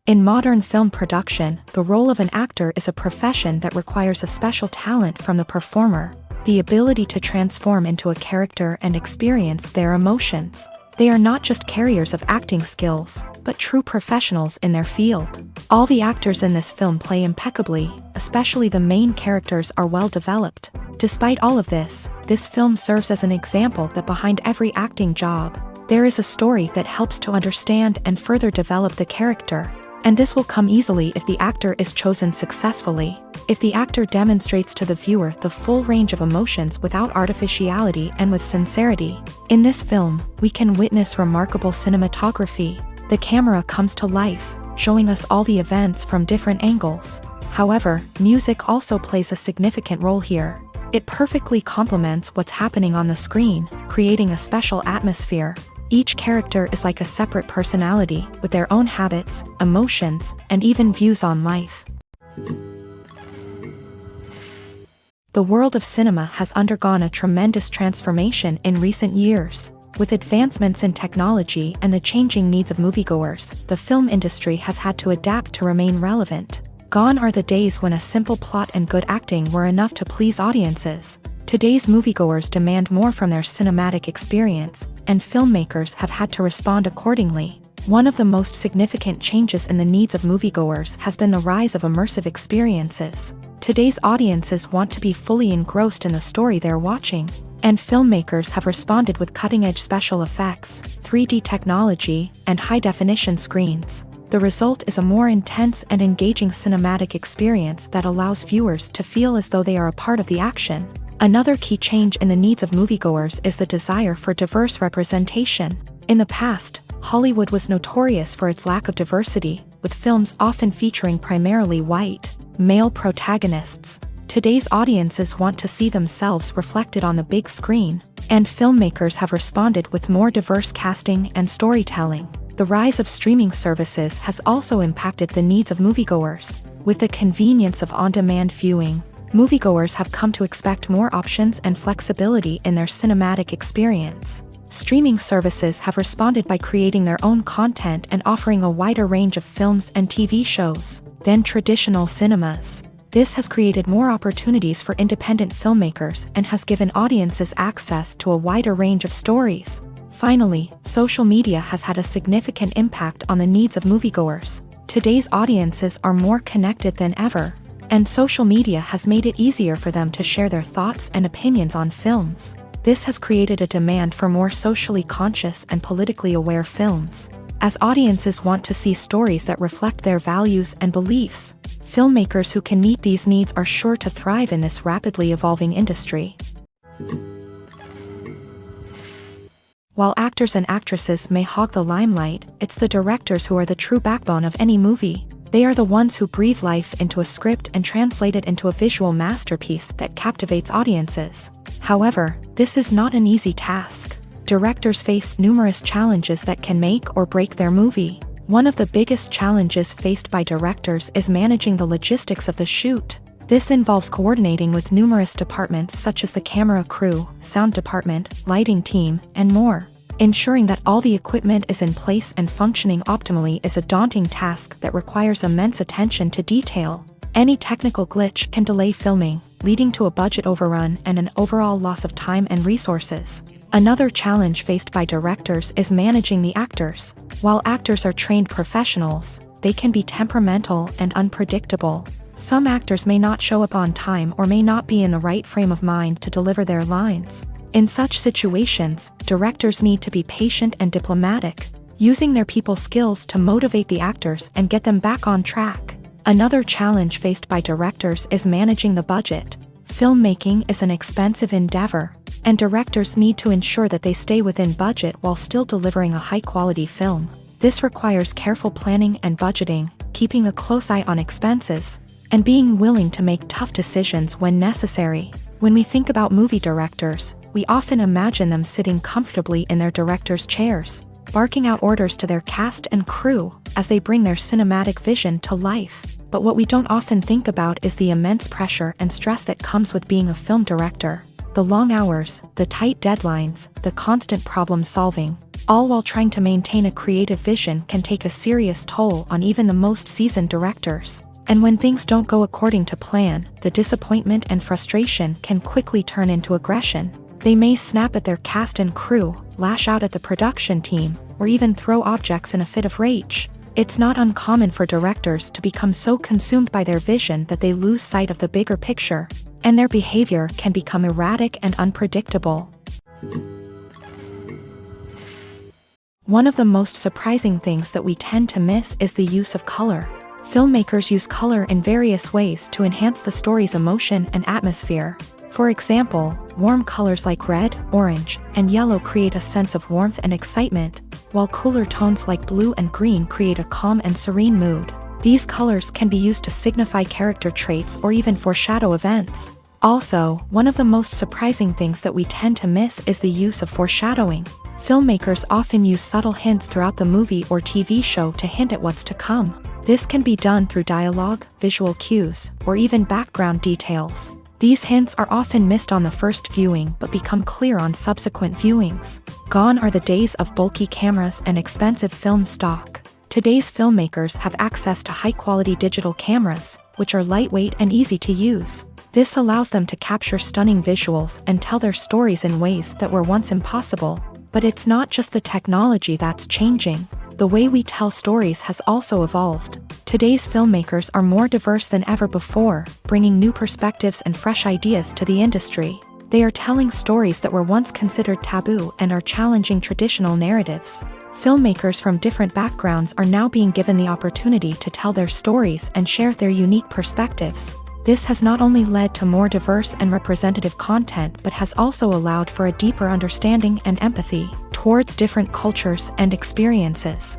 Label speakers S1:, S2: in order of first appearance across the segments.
S1: In modern film production, the role of an actor is a profession that requires a special talent from the performer, the ability to transform into a character and experience their emotions. They are not just carriers of acting skills, but true professionals in their field. All the actors in this film play impeccably, especially the main characters are well developed. Despite all of this film serves as an example that behind every acting job, there is a story that helps to understand and further develop the character. And this will come easily if the actor is chosen successfully. If the actor demonstrates to the viewer the full range of emotions without artificiality and with sincerity. In this film, we can witness remarkable cinematography. The camera comes to life, showing us all the events from different angles. However, music also plays a significant role here. It perfectly complements what's happening on the screen, creating a special atmosphere. Each character is like a separate personality, with their own habits, emotions, and even views on life. The world of cinema has undergone a tremendous transformation in recent years. With advancements in technology and the changing needs of moviegoers, the film industry has had to adapt to remain relevant. Gone are the days when a simple plot and good acting were enough to please audiences. Today's moviegoers demand more from their cinematic experience, and filmmakers have had to respond accordingly. One of the most significant changes in the needs of moviegoers has been the rise of immersive experiences. Today's audiences want to be fully engrossed in the story they're watching, and filmmakers have responded with cutting-edge special effects, 3D technology, and high-definition screens. The result is a more intense and engaging cinematic experience that allows viewers to feel as though they are a part of the action. Another key change in the needs of moviegoers is the desire for diverse representation. In the past, Hollywood was notorious for its lack of diversity, with films often featuring primarily white, male protagonists. Today's audiences want to see themselves reflected on the big screen, and filmmakers have responded with more diverse casting and storytelling. The rise of streaming services has also impacted the needs of moviegoers. With the convenience of on-demand viewing, moviegoers have come to expect more options and flexibility in their cinematic experience. Streaming services have responded by creating their own content and offering a wider range of films and TV shows than traditional cinemas. This has created more opportunities for independent filmmakers and has given audiences access to a wider range of stories. Finally, social media has had a significant impact on the needs of moviegoers. Today's audiences are more connected than ever, and social media has made it easier for them to share their thoughts and opinions on films. This has created a demand for more socially conscious and politically aware films. As audiences want to see stories that reflect their values and beliefs, filmmakers who can meet these needs are sure to thrive in this rapidly evolving industry. While actors and actresses may hog the limelight, it's the directors who are the true backbone of any movie. They are the ones who breathe life into a script and translate it into a visual masterpiece that captivates audiences. However, this is not an easy task. Directors face numerous challenges that can make or break their movie. One of the biggest challenges faced by directors is managing the logistics of the shoot. This involves coordinating with numerous departments such as the camera crew, sound department, lighting team, and more. Ensuring that all the equipment is in place and functioning optimally is a daunting task that requires immense attention to detail. Any technical glitch can delay filming, leading to a budget overrun and an overall loss of time and resources. Another challenge faced by directors is managing the actors. While actors are trained professionals, they can be temperamental and unpredictable. Some actors may not show up on time or may not be in the right frame of mind to deliver their lines. In such situations, directors need to be patient and diplomatic, using their people skills to motivate the actors and get them back on track. Another challenge faced by directors is managing the budget. Filmmaking is an expensive endeavor, and directors need to ensure that they stay within budget while still delivering a high-quality film. This requires careful planning and budgeting, keeping a close eye on expenses, and being willing to make tough decisions when necessary. When we think about movie directors, we often imagine them sitting comfortably in their director's chairs, barking out orders to their cast and crew as they bring their cinematic vision to life. But what we don't often think about is the immense pressure and stress that comes with being a film director. The long hours, the tight deadlines, the constant problem solving, all while trying to maintain a creative vision can take a serious toll on even the most seasoned directors. And when things don't go according to plan, the disappointment and frustration can quickly turn into aggression. They may snap at their cast and crew, lash out at the production team, or even throw objects in a fit of rage. It's not uncommon for directors to become so consumed by their vision that they lose sight of the bigger picture, and their behavior can become erratic and unpredictable. One of the most surprising things that we tend to miss is the use of color. Filmmakers use color in various ways to enhance the story's emotion and atmosphere. For example, warm colors like red, orange, and yellow create a sense of warmth and excitement, while cooler tones like blue and green create a calm and serene mood. These colors can be used to signify character traits or even foreshadow events. Also, one of the most surprising things that we tend to miss is the use of foreshadowing. Filmmakers often use subtle hints throughout the movie or TV show to hint at what's to come. This can be done through dialogue, visual cues, or even background details. These hints are often missed on the first viewing but become clear on subsequent viewings. Gone are the days of bulky cameras and expensive film stock. Today's filmmakers have access to high-quality digital cameras, which are lightweight and easy to use. This allows them to capture stunning visuals and tell their stories in ways that were once impossible. But it's not just the technology that's changing. The way we tell stories has also evolved. Today's filmmakers are more diverse than ever before, bringing new perspectives and fresh ideas to the industry. They are telling stories that were once considered taboo and are challenging traditional narratives. Filmmakers from different backgrounds are now being given the opportunity to tell their stories and share their unique perspectives. This has not only led to more diverse and representative content but has also allowed for a deeper understanding and empathy towards different cultures and experiences.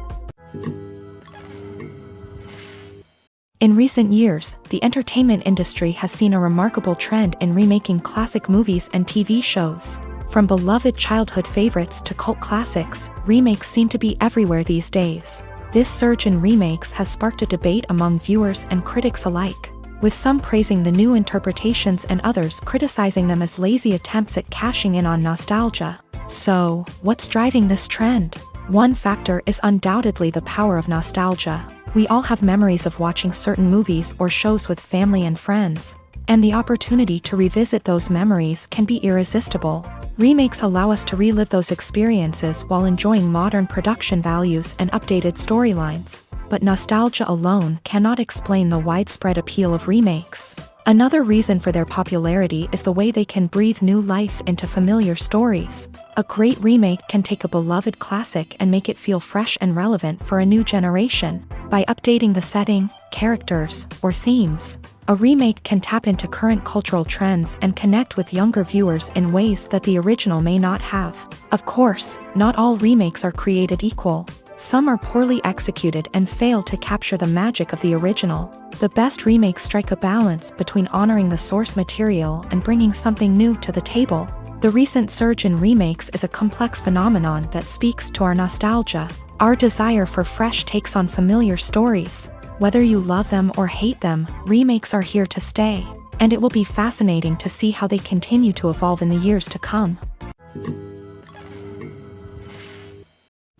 S1: In recent years, the entertainment industry has seen a remarkable trend in remaking classic movies and TV shows. From beloved childhood favorites to cult classics, remakes seem to be everywhere these days. This surge in remakes has sparked a debate among viewers and critics alike, with some praising the new interpretations and others criticizing them as lazy attempts at cashing in on nostalgia. So, what's driving this trend? One factor is undoubtedly the power of nostalgia. We all have memories of watching certain movies or shows with family and friends, and the opportunity to revisit those memories can be irresistible. Remakes allow us to relive those experiences while enjoying modern production values and updated storylines. But nostalgia alone cannot explain the widespread appeal of remakes. Another reason for their popularity is the way they can breathe new life into familiar stories. A great remake can take a beloved classic and make it feel fresh and relevant for a new generation. By updating the setting, characters, or themes, a remake can tap into current cultural trends and connect with younger viewers in ways that the original may not have. Of course, not all remakes are created equal. Some are poorly executed and fail to capture the magic of the original. The best remakes strike a balance between honoring the source material and bringing something new to the table. The recent surge in remakes is a complex phenomenon that speaks to our nostalgia, our desire for fresh takes on familiar stories. Whether you love them or hate them, remakes are here to stay, and it will be fascinating to see how they continue to evolve in the years to come.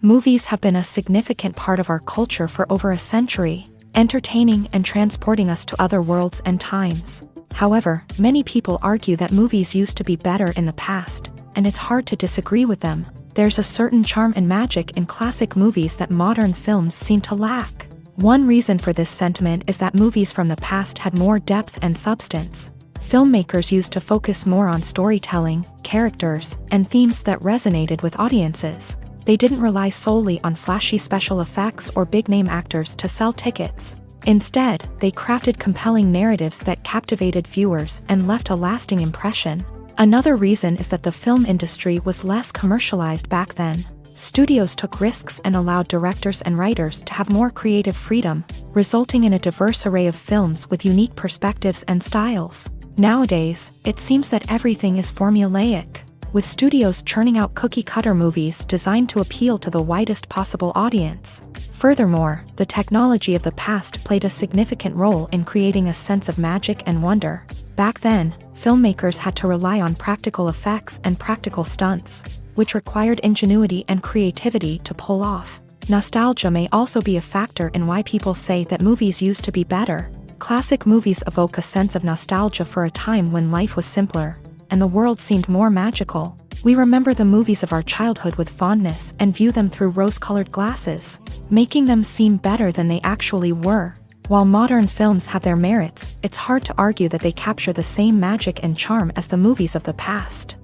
S1: Movies have been a significant part of our culture for over a century, entertaining and transporting us to other worlds and times. However, many people argue that movies used to be better in the past, and it's hard to disagree with them. There's a certain charm and magic in classic movies that modern films seem to lack. One reason for this sentiment is that movies from the past had more depth and substance. Filmmakers used to focus more on storytelling, characters, and themes that resonated with audiences. They didn't rely solely on flashy special effects or big-name actors to sell tickets. Instead, they crafted compelling narratives that captivated viewers and left a lasting impression. Another reason is that the film industry was less commercialized back then. Studios took risks and allowed directors and writers to have more creative freedom, resulting in a diverse array of films with unique perspectives and styles. Nowadays, it seems that everything is formulaic, with studios churning out cookie-cutter movies designed to appeal to the widest possible audience. Furthermore, the technology of the past played a significant role in creating a sense of magic and wonder. Back then, filmmakers had to rely on practical effects and practical stunts, which required ingenuity and creativity to pull off. Nostalgia may also be a factor in why people say that movies used to be better. Classic movies evoke a sense of nostalgia for a time when life was simpler, and the world seemed more magical. We remember the movies of our childhood with fondness and view them through rose-colored glasses, making them seem better than they actually were. While modern films have their merits, it's hard to argue that they capture the same magic and charm as the movies of the past.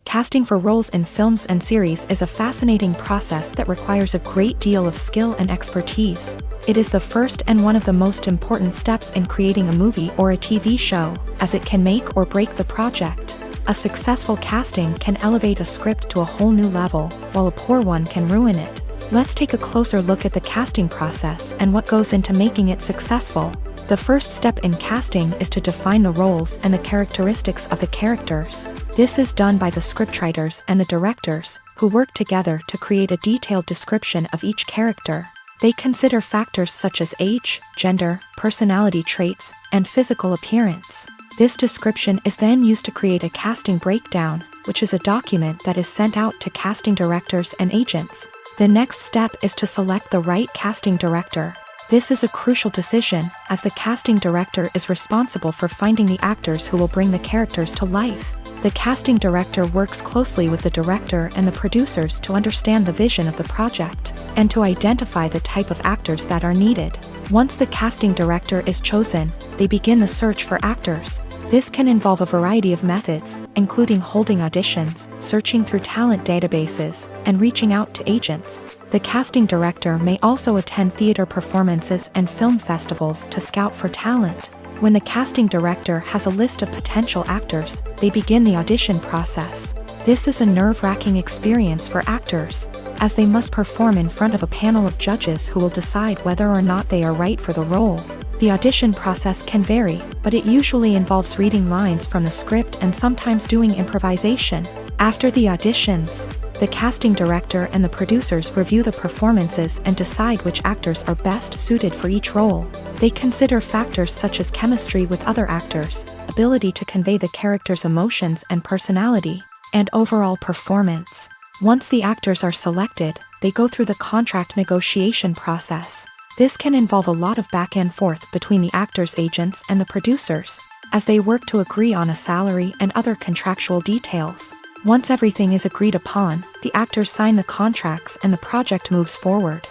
S1: Casting for roles in films and series is a fascinating process that requires a great deal of skill and expertise. It is the first and one of the most important steps in creating a movie or a TV show, as it can make or break the project. A successful casting can elevate a script to a whole new level, while a poor one can ruin it. Let's take a closer look at the casting process and what goes into making it successful. The first step in casting is to define the roles and the characteristics of the characters. This is done by the scriptwriters and the directors, who work together to create a detailed description of each character. They consider factors such as age, gender, personality traits, and physical appearance. This description is then used to create a casting breakdown, which is a document that is sent out to casting directors and agents. The next step is to select the right casting director. This is a crucial decision, as the casting director is responsible for finding the actors who will bring the characters to life. The casting director works closely with the director and the producers to understand the vision of the project, and to identify the type of actors that are needed. Once the casting director is chosen, they begin the search for actors. This can involve a variety of methods, including holding auditions, searching through talent databases, and reaching out to agents. The casting director may also attend theater performances and film festivals to scout for talent. When the casting director has a list of potential actors, they begin the audition process. This is a nerve-wracking experience for actors, as they must perform in front of a panel of judges who will decide whether or not they are right for the role. The audition process can vary, but it usually involves reading lines from the script and sometimes doing improvisation. After the auditions, the casting director and the producers review the performances and decide which actors are best suited for each role. They consider factors such as chemistry with other actors, ability to convey the character's emotions and personality, and overall performance. Once the actors are selected, they go through the contract negotiation process. This can involve a lot of back and forth between the actors' agents and the producers, as they work to agree on a salary and other contractual details. Once everything is agreed upon, the actors sign the contracts and the project moves forward.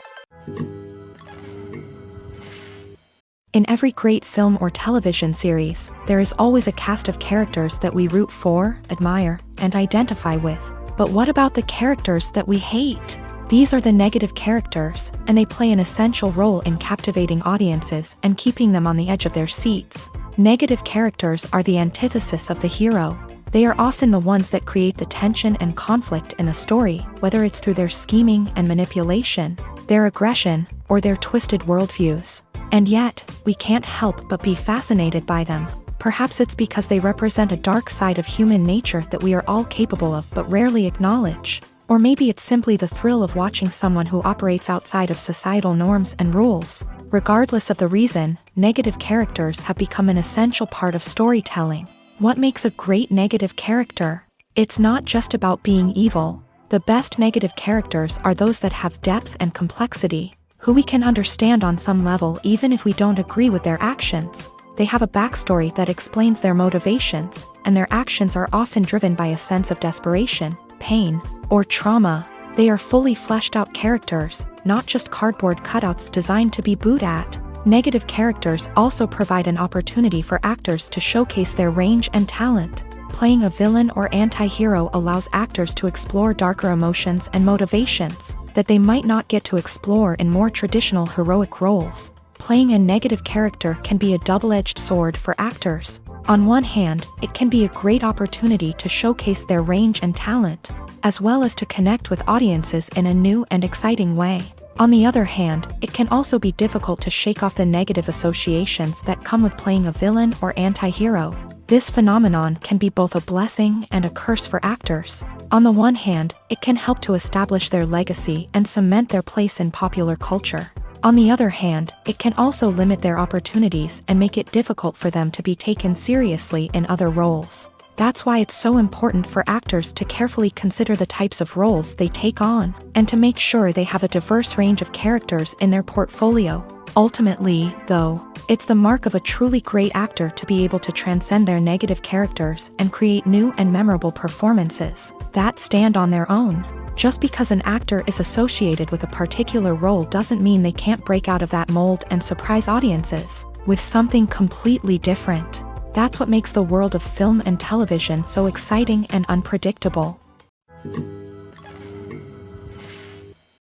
S1: In every great film or television series, there is always a cast of characters that we root for, admire, and identify with. But what about the characters that we hate? These are the negative characters, and they play an essential role in captivating audiences and keeping them on the edge of their seats. Negative characters are the antithesis of the hero. They are often the ones that create the tension and conflict in the story, whether it's through their scheming and manipulation, their aggression, or their twisted worldviews. And yet, we can't help but be fascinated by them. Perhaps it's because they represent a dark side of human nature that we are all capable of but rarely acknowledge. Or maybe it's simply the thrill of watching someone who operates outside of societal norms and rules. Regardless of the reason, negative characters have become an essential part of storytelling. What makes a great negative character? It's not just about being evil. The best negative characters are those that have depth and complexity, who we can understand on some level even if we don't agree with their actions. They have a backstory that explains their motivations, and their actions are often driven by a sense of desperation, pain, or trauma. They are fully fleshed out characters, not just cardboard cutouts designed to be booed at. Negative characters also provide an opportunity for actors to showcase their range and talent. Playing a villain or anti-hero allows actors to explore darker emotions and motivations that they might not get to explore in more traditional heroic roles. Playing a negative character can be a double-edged sword for actors. On one hand, it can be a great opportunity to showcase their range and talent, as well as to connect with audiences in a new and exciting way. On the other hand, it can also be difficult to shake off the negative associations that come with playing a villain or anti-hero. This phenomenon can be both a blessing and a curse for actors. On the one hand, it can help to establish their legacy and cement their place in popular culture. On the other hand, it can also limit their opportunities and make it difficult for them to be taken seriously in other roles. That's why it's so important for actors to carefully consider the types of roles they take on, and to make sure they have a diverse range of characters in their portfolio. Ultimately, though, it's the mark of a truly great actor to be able to transcend their negative characters and create new and memorable performances that stand on their own. Just because an actor is associated with a particular role doesn't mean they can't break out of that mold and surprise audiences with something completely different. That's what makes the world of film and television so exciting and unpredictable.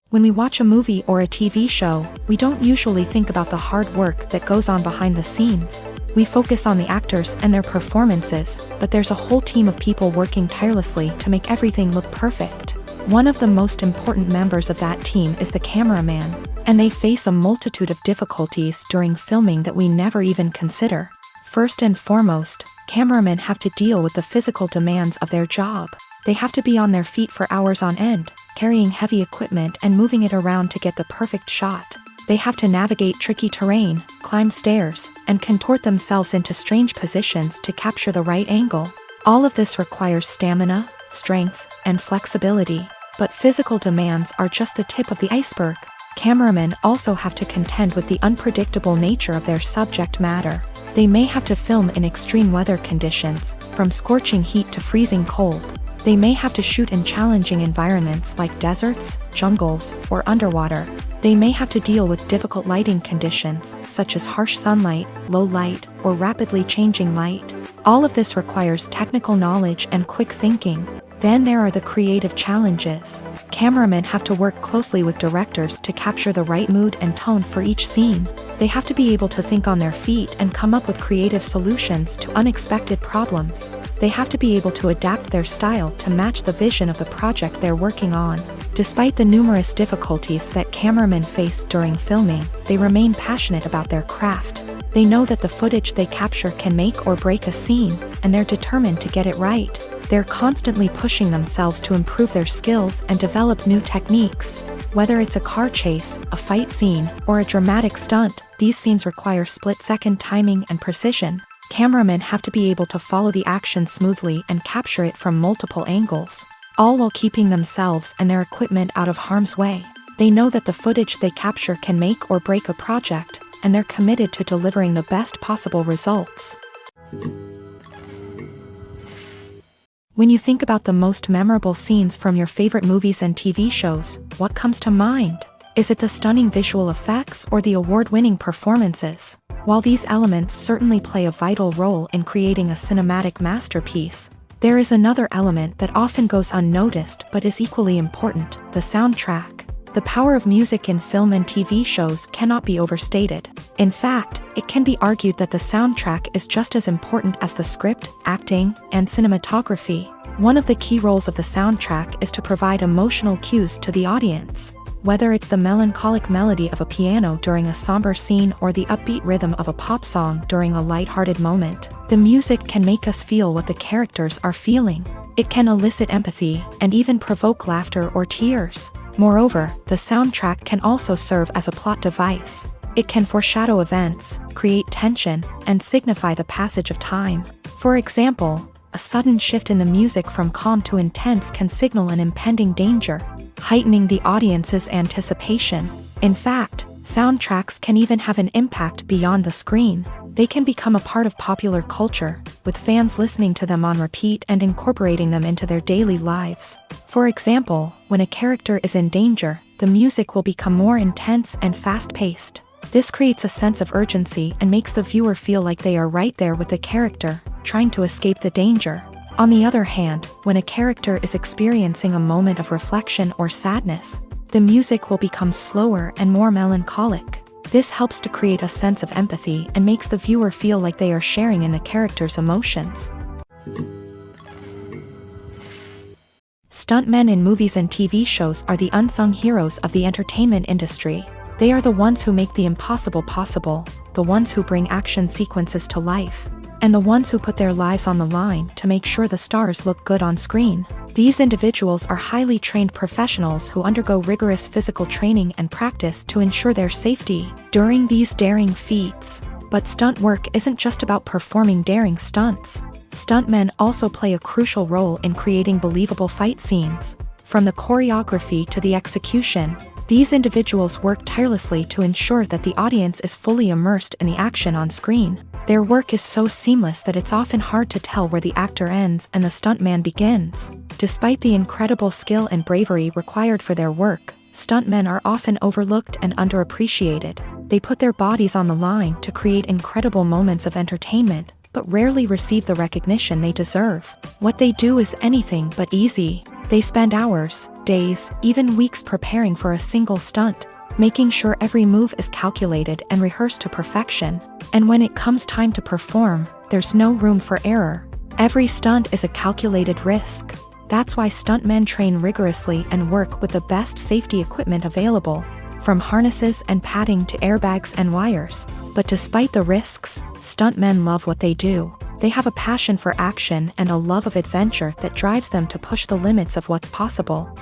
S1: When we watch a movie or a TV show, we don't usually think about the hard work that goes on behind the scenes. We focus on the actors and their performances, but there's a whole team of people working tirelessly to make everything look perfect. One of the most important members of that team is the cameraman, and they face a multitude of difficulties during filming that we never even consider. First and foremost, cameramen have to deal with the physical demands of their job. They have to be on their feet for hours on end, carrying heavy equipment and moving it around to get the perfect shot. They have to navigate tricky terrain, climb stairs, and contort themselves into strange positions to capture the right angle. All of this requires stamina, strength, and flexibility. But physical demands are just the tip of the iceberg. Cameramen also have to contend with the unpredictable nature of their subject matter. They may have to film in extreme weather conditions, from scorching heat to freezing cold. They may have to shoot in challenging environments like deserts, jungles, or underwater. They may have to deal with difficult lighting conditions, such as harsh sunlight, low light, or rapidly changing light. All of this requires technical knowledge and quick thinking. Then there are the creative challenges. Cameramen have to work closely with directors to capture the right mood and tone for each scene. They have to be able to think on their feet and come up with creative solutions to unexpected problems. They have to be able to adapt their style to match the vision of the project they're working on. Despite the numerous difficulties that cameramen face during filming, they remain passionate about their craft. They know that the footage they capture can make or break a scene, and they're determined to get it right. They're constantly pushing themselves to improve their skills and develop new techniques. Whether it's a car chase, a fight scene, or a dramatic stunt, these scenes require split-second timing and precision. Cameramen have to be able to follow the action smoothly and capture it from multiple angles, all while keeping themselves and their equipment out of harm's way. They know that the footage they capture can make or break a project, and they're committed to delivering the best possible results. When you think about the most memorable scenes from your favorite movies and TV shows, what comes to mind? Is it the stunning visual effects or the award-winning performances? While these elements certainly play a vital role in creating a cinematic masterpiece, there is another element that often goes unnoticed but is equally important: the soundtrack. The power of music in film and TV shows cannot be overstated. In fact, it can be argued that the soundtrack is just as important as the script, acting, and cinematography. One of the key roles of the soundtrack is to provide emotional cues to the audience. Whether it's the melancholic melody of a piano during a somber scene or the upbeat rhythm of a pop song during a lighthearted moment, the music can make us feel what the characters are feeling. It can elicit empathy and even provoke laughter or tears. Moreover, the soundtrack can also serve as a plot device. It can foreshadow events, create tension, and signify the passage of time. For example, a sudden shift in the music from calm to intense can signal an impending danger, heightening the audience's anticipation. In fact, soundtracks can even have an impact beyond the screen. They can become a part of popular culture, with fans listening to them on repeat and incorporating them into their daily lives. For example, when when a character is in danger, the music will become more intense and fast-paced. This creates a sense of urgency and makes the viewer feel like they are right there with the character, trying to escape the danger. On the other hand, when a character is experiencing a moment of reflection or sadness, the music will become slower and more melancholic. This helps to create a sense of empathy and makes the viewer feel like they are sharing in the character's emotions. Stuntmen in movies and TV shows are the unsung heroes of the entertainment industry. They are the ones who make the impossible possible, the ones who bring action sequences to life, and the ones who put their lives on the line to make sure the stars look good on screen. These individuals are highly trained professionals who undergo rigorous physical training and practice to ensure their safety during these daring feats. But stunt work isn't just about performing daring stunts. Stuntmen also play a crucial role in creating believable fight scenes. From the choreography to the execution, these individuals work tirelessly to ensure that the audience is fully immersed in the action on screen. Their work is so seamless that it's often hard to tell where the actor ends and the stuntman begins. Despite the incredible skill and bravery required for their work, stuntmen are often overlooked and underappreciated. They put their bodies on the line to create incredible moments of entertainment, but rarely receive the recognition they deserve. What they do is anything but easy. They spend hours, days, even weeks preparing for a single stunt, making sure every move is calculated and rehearsed to perfection. And when it comes time to perform, there's no room for error. Every stunt is a calculated risk. That's why stuntmen train rigorously and work with the best safety equipment available, from harnesses and padding to airbags and wires. But despite the risks, stuntmen love what they do. They have a passion for action and a love of adventure that drives them to push the limits of what's possible.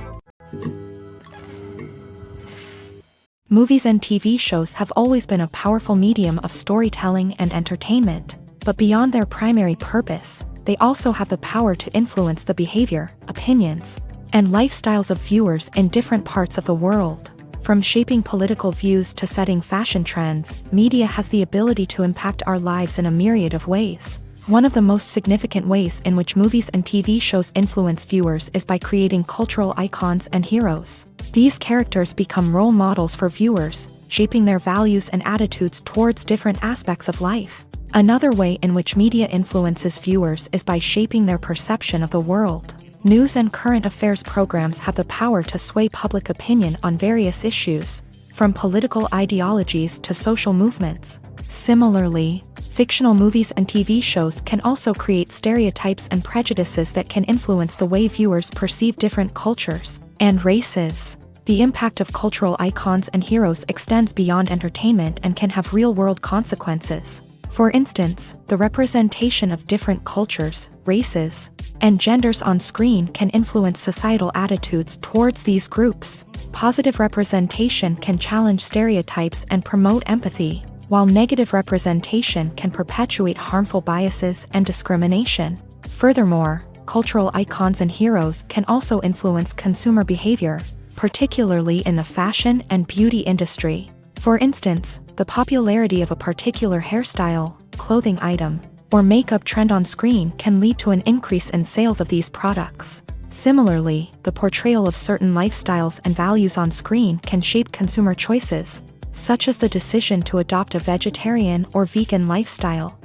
S1: Movies and TV shows have always been a powerful medium of storytelling and entertainment, but beyond their primary purpose, they also have the power to influence the behavior, opinions, and lifestyles of viewers in different parts of the world. From shaping political views to setting fashion trends, media has the ability to impact our lives in a myriad of ways. One of the most significant ways in which movies and TV shows influence viewers is by creating cultural icons and heroes. These characters become role models for viewers, shaping their values and attitudes towards different aspects of life. Another way in which media influences viewers is by shaping their perception of the world. News and current affairs programs have the power to sway public opinion on various issues, from political ideologies to social movements. Similarly, fictional movies and TV shows can also create stereotypes and prejudices that can influence the way viewers perceive different cultures and races. The impact of cultural icons and heroes extends beyond entertainment and can have real-world consequences. For instance, the representation of different cultures, races, and genders on screen can influence societal attitudes towards these groups. Positive representation can challenge stereotypes and promote empathy, while negative representation can perpetuate harmful biases and discrimination. Furthermore, cultural icons and heroes can also influence consumer behavior, particularly in the fashion and beauty industry. For instance, the popularity of a particular hairstyle, clothing item, or makeup trend on screen can lead to an increase in sales of these products. Similarly, the portrayal of certain lifestyles and values on screen can shape consumer choices, such as the decision to adopt a vegetarian or vegan lifestyle.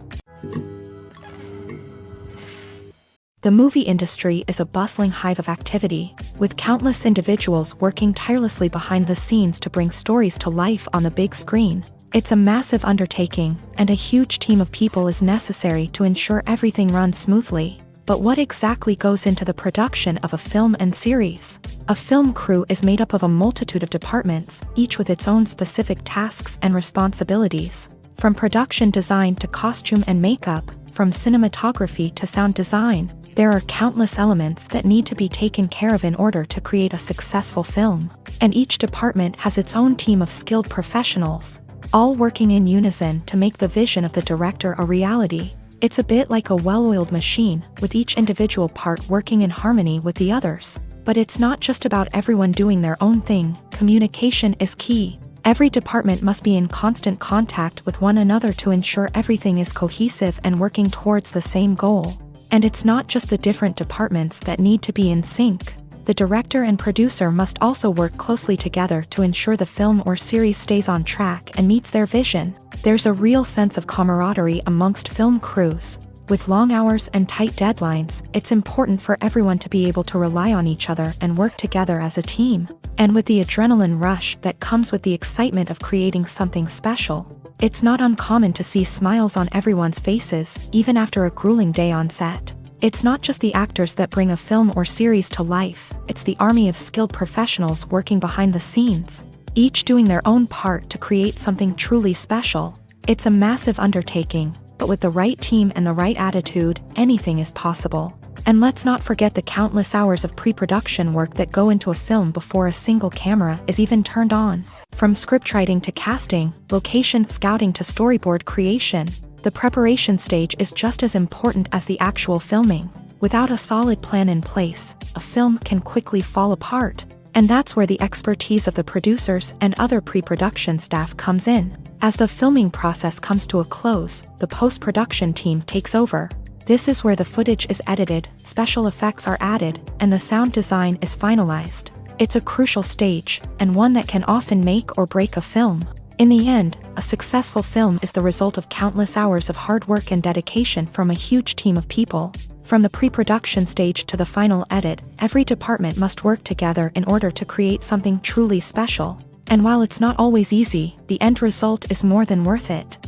S1: The movie industry is a bustling hive of activity, with countless individuals working tirelessly behind the scenes to bring stories to life on the big screen. It's a massive undertaking, and a huge team of people is necessary to ensure everything runs smoothly. But what exactly goes into the production of a film and series? A film crew is made up of a multitude of departments, each with its own specific tasks and responsibilities. From production design to costume and makeup, from cinematography to sound design, there are countless elements that need to be taken care of in order to create a successful film. And each department has its own team of skilled professionals, all working in unison to make the vision of the director a reality. It's a bit like a well-oiled machine, with each individual part working in harmony with the others. But it's not just about everyone doing their own thing. Communication is key. Every department must be in constant contact with one another to ensure everything is cohesive and working towards the same goal. And it's not just the different departments that need to be in sync. the director and producer must also work closely together to ensure the film or series stays on track and meets their vision. There's a real sense of camaraderie amongst film crews. With long hours and tight deadlines, it's important for everyone to be able to rely on each other and work together as a team. And with the adrenaline rush that comes with the excitement of creating something special, it's not uncommon to see smiles on everyone's faces, even after a grueling day on set. It's not just the actors that bring a film or series to life, it's the army of skilled professionals working behind the scenes, each doing their own part to create something truly special. It's a massive undertaking, but with the right team and the right attitude, anything is possible. And let's not forget the countless hours of pre-production work that go into a film before a single camera is even turned on. From scriptwriting to casting, location scouting to storyboard creation, the preparation stage is just as important as the actual filming. Without a solid plan in place, a film can quickly fall apart. And that's where the expertise of the producers and other pre-production staff comes in. As the filming process comes to a close, the post-production team takes over. This is where the footage is edited, special effects are added, and the sound design is finalized. It's a crucial stage, and one that can often make or break a film. In the end, a successful film is the result of countless hours of hard work and dedication from a huge team of people. From the pre-production stage to the final edit, every department must work together in order to create something truly special. And while it's not always easy, the end result is more than worth it.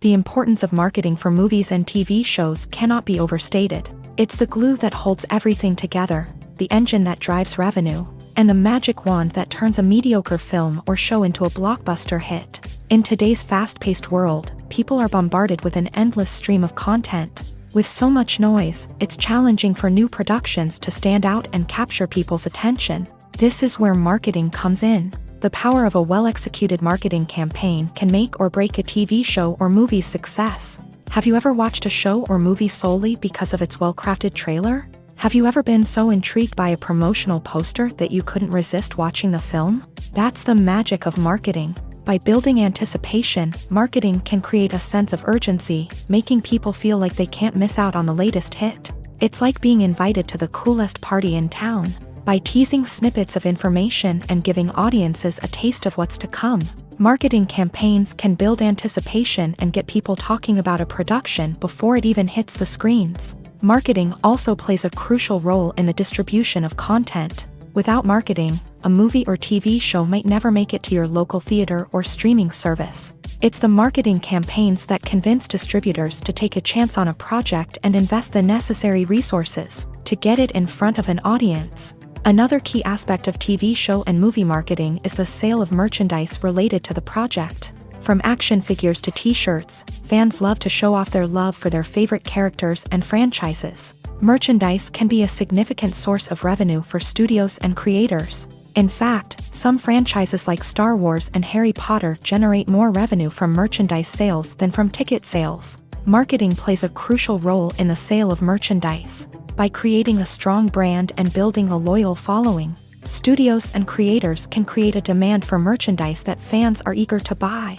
S1: The importance of marketing for movies and TV shows cannot be overstated. It's the glue that holds everything together, the engine that drives revenue, and the magic wand that turns a mediocre film or show into a blockbuster hit. In today's fast-paced world, people are bombarded with an endless stream of content. With so much noise, it's challenging for new productions to stand out and capture people's attention. This is where marketing comes in. The power of a well-executed marketing campaign can make or break a TV show or movie's success. Have you ever watched a show or movie solely because of its well-crafted trailer? Have you ever been so intrigued by a promotional poster that you couldn't resist watching the film? That's the magic of marketing. By building anticipation, marketing can create a sense of urgency, making people feel like they can't miss out on the latest hit. It's like being invited to the coolest party in town. By teasing snippets of information and giving audiences a taste of what's to come, marketing campaigns can build anticipation and get people talking about a production before it even hits the screens. Marketing also plays a crucial role in the distribution of content. Without marketing, a movie or TV show might never make it to your local theater or streaming service. It's the marketing campaigns that convince distributors to take a chance on a project and invest the necessary resources to get it in front of an audience. Another key aspect of TV show and movie marketing is the sale of merchandise related to the project. From action figures to t-shirts, fans love to show off their love for their favorite characters and franchises. Merchandise can be a significant source of revenue for studios and creators. In fact, some franchises like Star Wars and Harry Potter generate more revenue from merchandise sales than from ticket sales. Marketing plays a crucial role in the sale of merchandise. By creating a strong brand and building a loyal following, studios and creators can create a demand for merchandise that fans are eager to buy.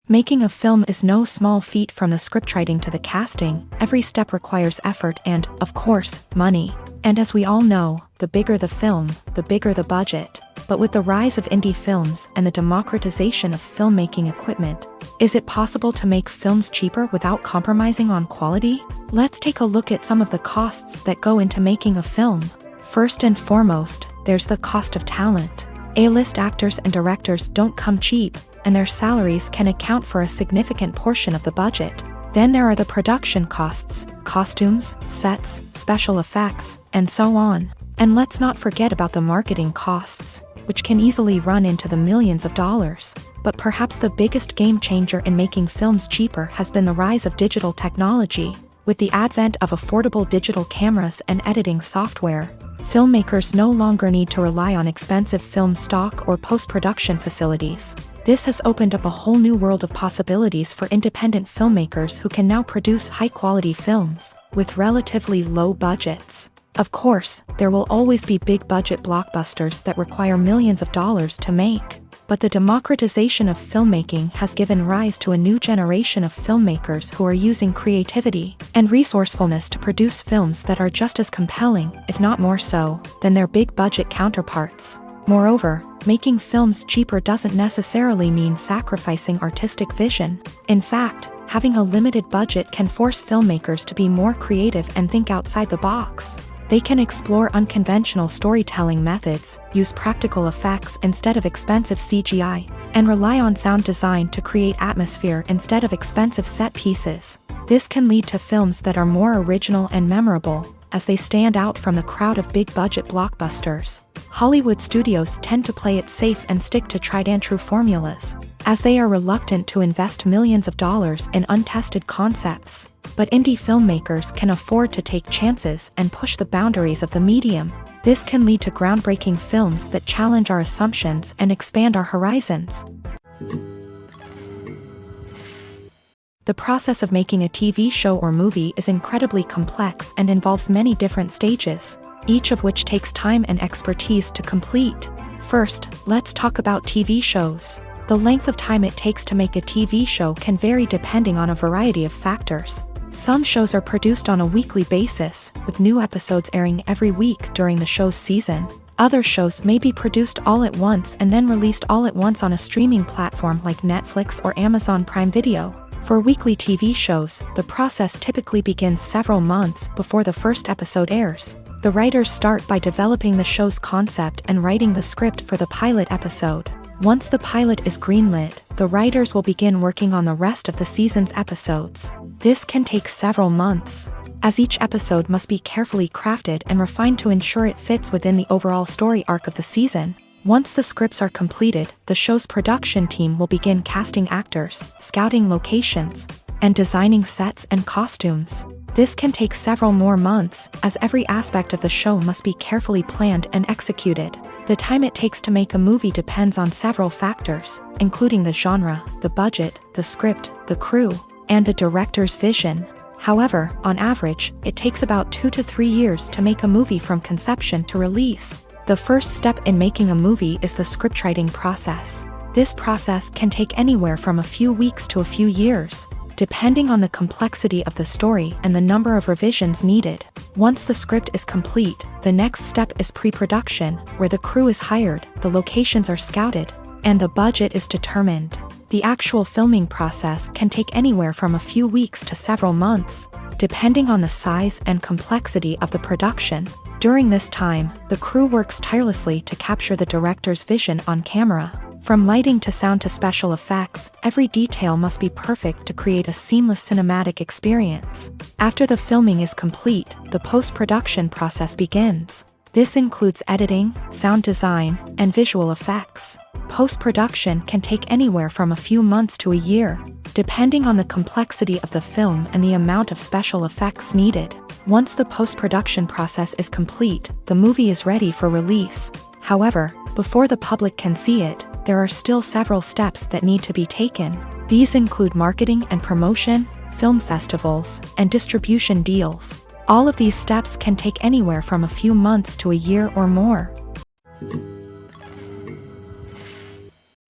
S1: Making a film is no small feat. From the scriptwriting to the casting, every step requires effort and, of course, money. And as we all know, the bigger the film, the bigger the budget. But with the rise of indie films and the democratization of filmmaking equipment, is it possible to make films cheaper without compromising on quality? Let's take a look at some of the costs that go into making a film. First and foremost, there's the cost of talent. A-list actors and directors don't come cheap, and their salaries can account for a significant portion of the budget. Then there are the production costs, costumes, sets, special effects, and so on. And let's not forget about the marketing costs, which can easily run into the millions of dollars. But perhaps the biggest game changer in making films cheaper has been the rise of digital technology. With the advent of affordable digital cameras and editing software, filmmakers no longer need to rely on expensive film stock or post-production facilities. This has opened up a whole new world of possibilities for independent filmmakers who can now produce high-quality films with relatively low budgets. Of course, there will always be big-budget blockbusters that require millions of dollars to make. but the democratization of filmmaking has given rise to a new generation of filmmakers who are using creativity and resourcefulness to produce films that are just as compelling, if not more so, than their big-budget counterparts. Moreover, making films cheaper doesn't necessarily mean sacrificing artistic vision. In fact, having a limited budget can force filmmakers to be more creative and think outside the box. They can explore unconventional storytelling methods, use practical effects instead of expensive CGI, and rely on sound design to create atmosphere instead of expensive set pieces. This can lead to films that are more original and memorable, as they stand out from the crowd of big-budget blockbusters. Hollywood studios tend to play it safe and stick to tried-and-true formulas, as they are reluctant to invest millions of dollars in untested concepts. But indie filmmakers can afford to take chances and push the boundaries of the medium. This can lead to groundbreaking films that challenge our assumptions and expand our horizons. The process of making a TV show or movie is incredibly complex and involves many different stages, each of which takes time and expertise to complete. First, let's talk about TV shows. The length of time it takes to make a TV show can vary depending on a variety of factors. Some shows are produced on a weekly basis, with new episodes airing every week during the show's season. Other shows may be produced all at once and then released all at once on a streaming platform like Netflix or Amazon Prime Video. For weekly TV shows, the process typically begins several months before the first episode airs. The writers start by developing the show's concept and writing the script for the pilot episode. Once the pilot is greenlit, the writers will begin working on the rest of the season's episodes. This can take several months, as each episode must be carefully crafted and refined to ensure it fits within the overall story arc of the season. Once the scripts are completed, the show's production team will begin casting actors, scouting locations, and designing sets and costumes. This can take several more months, as every aspect of the show must be carefully planned and executed. The time it takes to make a movie depends on several factors, including the genre, the budget, the script, the crew, and the director's vision. However, on average, it takes about 2 to 3 years to make a movie from conception to release. The first step in making a movie is the scriptwriting process. This process can take anywhere from a few weeks to a few years, depending on the complexity of the story and the number of revisions needed. Once the script is complete, the next step is pre-production, where the crew is hired, the locations are scouted, and the budget is determined. The actual filming process can take anywhere from a few weeks to several months, depending on the size and complexity of the production. During this time, the crew works tirelessly to capture the director's vision on camera. From lighting to sound to special effects, every detail must be perfect to create a seamless cinematic experience. After the filming is complete, the post-production process begins. This includes editing, sound design, and visual effects. Post-production can take anywhere from a few months to a year, depending on the complexity of the film and the amount of special effects needed. Once the post-production process is complete, the movie is ready for release. However, before the public can see it, there are still several steps that need to be taken. These include marketing and promotion, film festivals, and distribution deals. All of these steps can take anywhere from a few months to a year or more.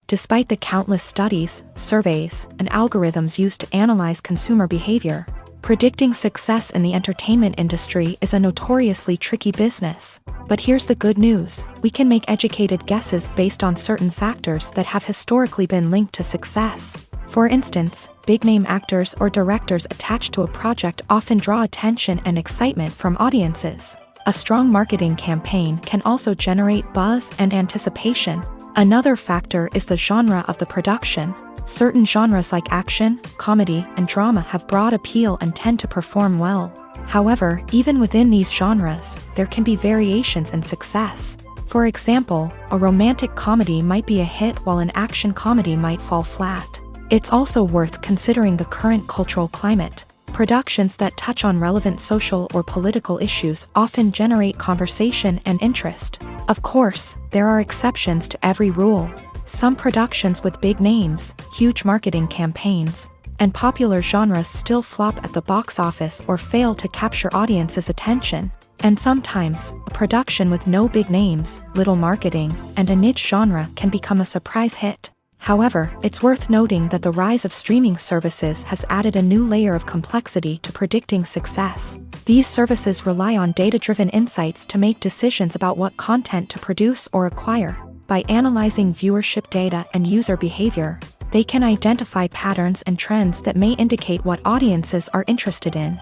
S1: Despite the countless studies, surveys, and algorithms used to analyze consumer behavior, predicting success in the entertainment industry is a notoriously tricky business. But here's the good news: we can make educated guesses based on certain factors that have historically been linked to success. For instance, big-name actors or directors attached to a project often draw attention and excitement from audiences. A strong marketing campaign can also generate buzz and anticipation. Another factor is the genre of the production. Certain genres like action, comedy, and drama have broad appeal and tend to perform well. However, even within these genres, there can be variations in success. For example, a romantic comedy might be a hit while an action comedy might fall flat. It's also worth considering the current cultural climate. Productions that touch on relevant social or political issues often generate conversation and interest. Of course, there are exceptions to every rule. Some productions with big names, huge marketing campaigns, and popular genres still flop at the box office or fail to capture audiences' attention. And sometimes, a production with no big names, little marketing, and a niche genre can become a surprise hit. However, it's worth noting that the rise of streaming services has added a new layer of complexity to predicting success. These services rely on data-driven insights to make decisions about what content to produce or acquire. By analyzing viewership data and user behavior, they can identify patterns and trends that may indicate what audiences are interested in.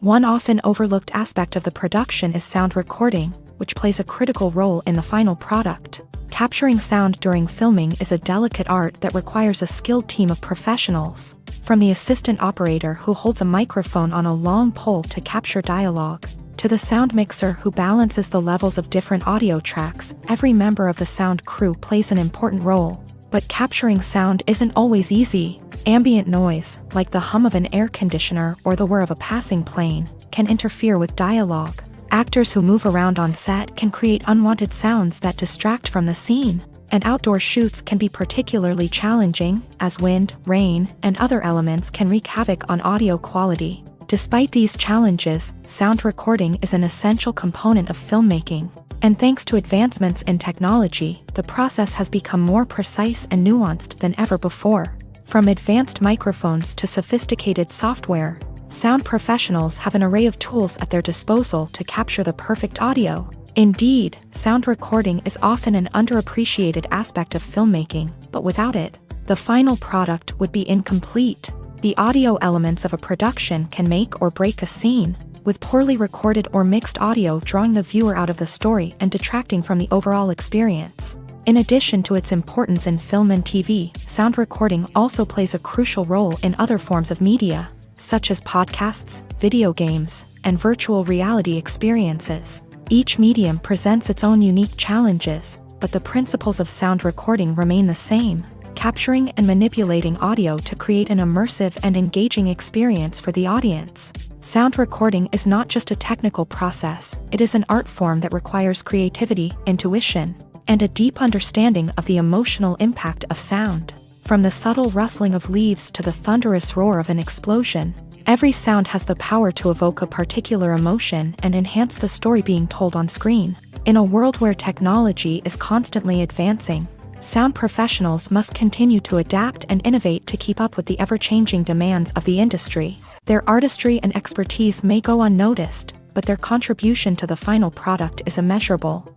S1: One often overlooked aspect of the production is sound recording, which plays a critical role in the final product. Capturing sound during filming is a delicate art that requires a skilled team of professionals. From the assistant operator who holds a microphone on a long pole to capture dialogue, to the sound mixer who balances the levels of different audio tracks, every member of the sound crew plays an important role. But capturing sound isn't always easy. Ambient noise, like the hum of an air conditioner or the whir of a passing plane, can interfere with dialogue. Actors who move around on set can create unwanted sounds that distract from the scene. And outdoor shoots can be particularly challenging, as wind, rain, and other elements can wreak havoc on audio quality. Despite these challenges, sound recording is an essential component of filmmaking. And thanks to advancements in technology, the process has become more precise and nuanced than ever before. From advanced microphones to sophisticated software, sound professionals have an array of tools at their disposal to capture the perfect audio. Indeed, sound recording is often an underappreciated aspect of filmmaking, but without it, the final product would be incomplete. The audio elements of a production can make or break a scene, with poorly recorded or mixed audio drawing the viewer out of the story and detracting from the overall experience. In addition to its importance in film and TV, sound recording also plays a crucial role in other forms of media, such as podcasts, video games, and virtual reality experiences. Each medium presents its own unique challenges, but the principles of sound recording remain the same: capturing and manipulating audio to create an immersive and engaging experience for the audience. Sound recording is not just a technical process, it is an art form that requires creativity, intuition, and a deep understanding of the emotional impact of sound. From the subtle rustling of leaves to the thunderous roar of an explosion, every sound has the power to evoke a particular emotion and enhance the story being told on screen. In a world where technology is constantly advancing, sound professionals must continue to adapt and innovate to keep up with the ever-changing demands of the industry. Their artistry and expertise may go unnoticed, but their contribution to the final product is immeasurable.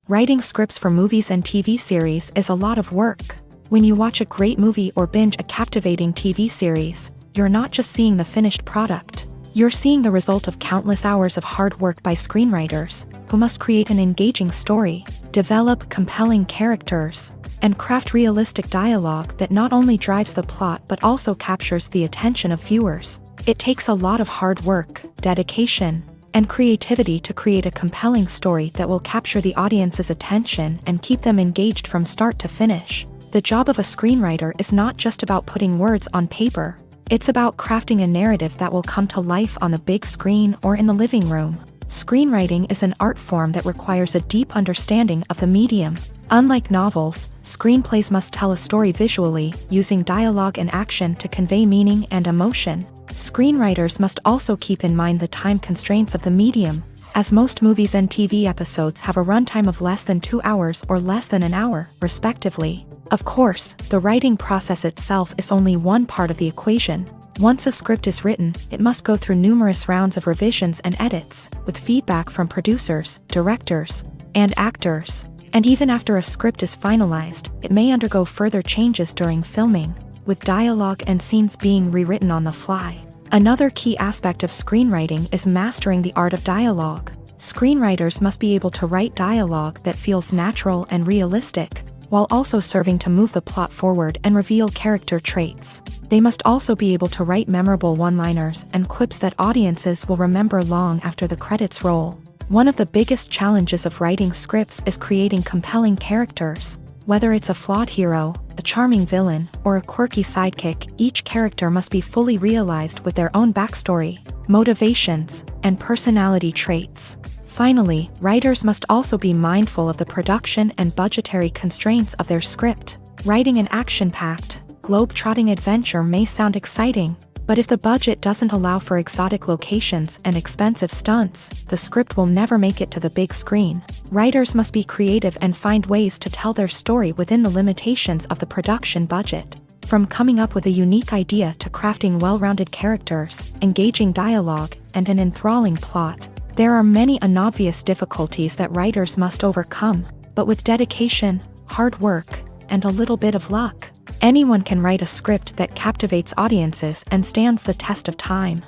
S1: Writing scripts for movies and TV series is a lot of work. When you watch a great movie or binge a captivating TV series, you're not just seeing the finished product. You're seeing the result of countless hours of hard work by screenwriters, who must create an engaging story, develop compelling characters, and craft realistic dialogue that not only drives the plot but also captures the attention of viewers. It takes a lot of hard work, dedication, and creativity to create a compelling story that will capture the audience's attention and keep them engaged from start to finish. The job of a screenwriter is not just about putting words on paper. It's about crafting a narrative that will come to life on the big screen or in the living room. Screenwriting is an art form that requires a deep understanding of the medium. Unlike novels, screenplays must tell a story visually, using dialogue and action to convey meaning and emotion. Screenwriters must also keep in mind the time constraints of the medium, as most movies and TV episodes have a runtime of less than 2 hours or less than an hour, respectively. Of course, the writing process itself is only one part of the equation. Once a script is written, it must go through numerous rounds of revisions and edits, with feedback from producers, directors, and actors. And even after a script is finalized, it may undergo further changes during filming, with dialogue and scenes being rewritten on the fly. Another key aspect of screenwriting is mastering the art of dialogue. Screenwriters must be able to write dialogue that feels natural and realistic, while also serving to move the plot forward and reveal character traits. They must also be able to write memorable one-liners and quips that audiences will remember long after the credits roll. One of the biggest challenges of writing scripts is creating compelling characters. Whether it's a flawed hero, a charming villain, or a quirky sidekick, each character must be fully realized with their own backstory, motivations, and personality traits. Finally, writers must also be mindful of the production and budgetary constraints of their script. Writing an action-packed, globe-trotting adventure may sound exciting, but if the budget doesn't allow for exotic locations and expensive stunts, the script will never make it to the big screen. Writers must be creative and find ways to tell their story within the limitations of the production budget. From coming up with a unique idea to crafting well-rounded characters, engaging dialogue, and an enthralling plot, there are many unobvious difficulties that writers must overcome, but with dedication, hard work, and a little bit of luck, anyone can write a script that captivates audiences and stands the test of time.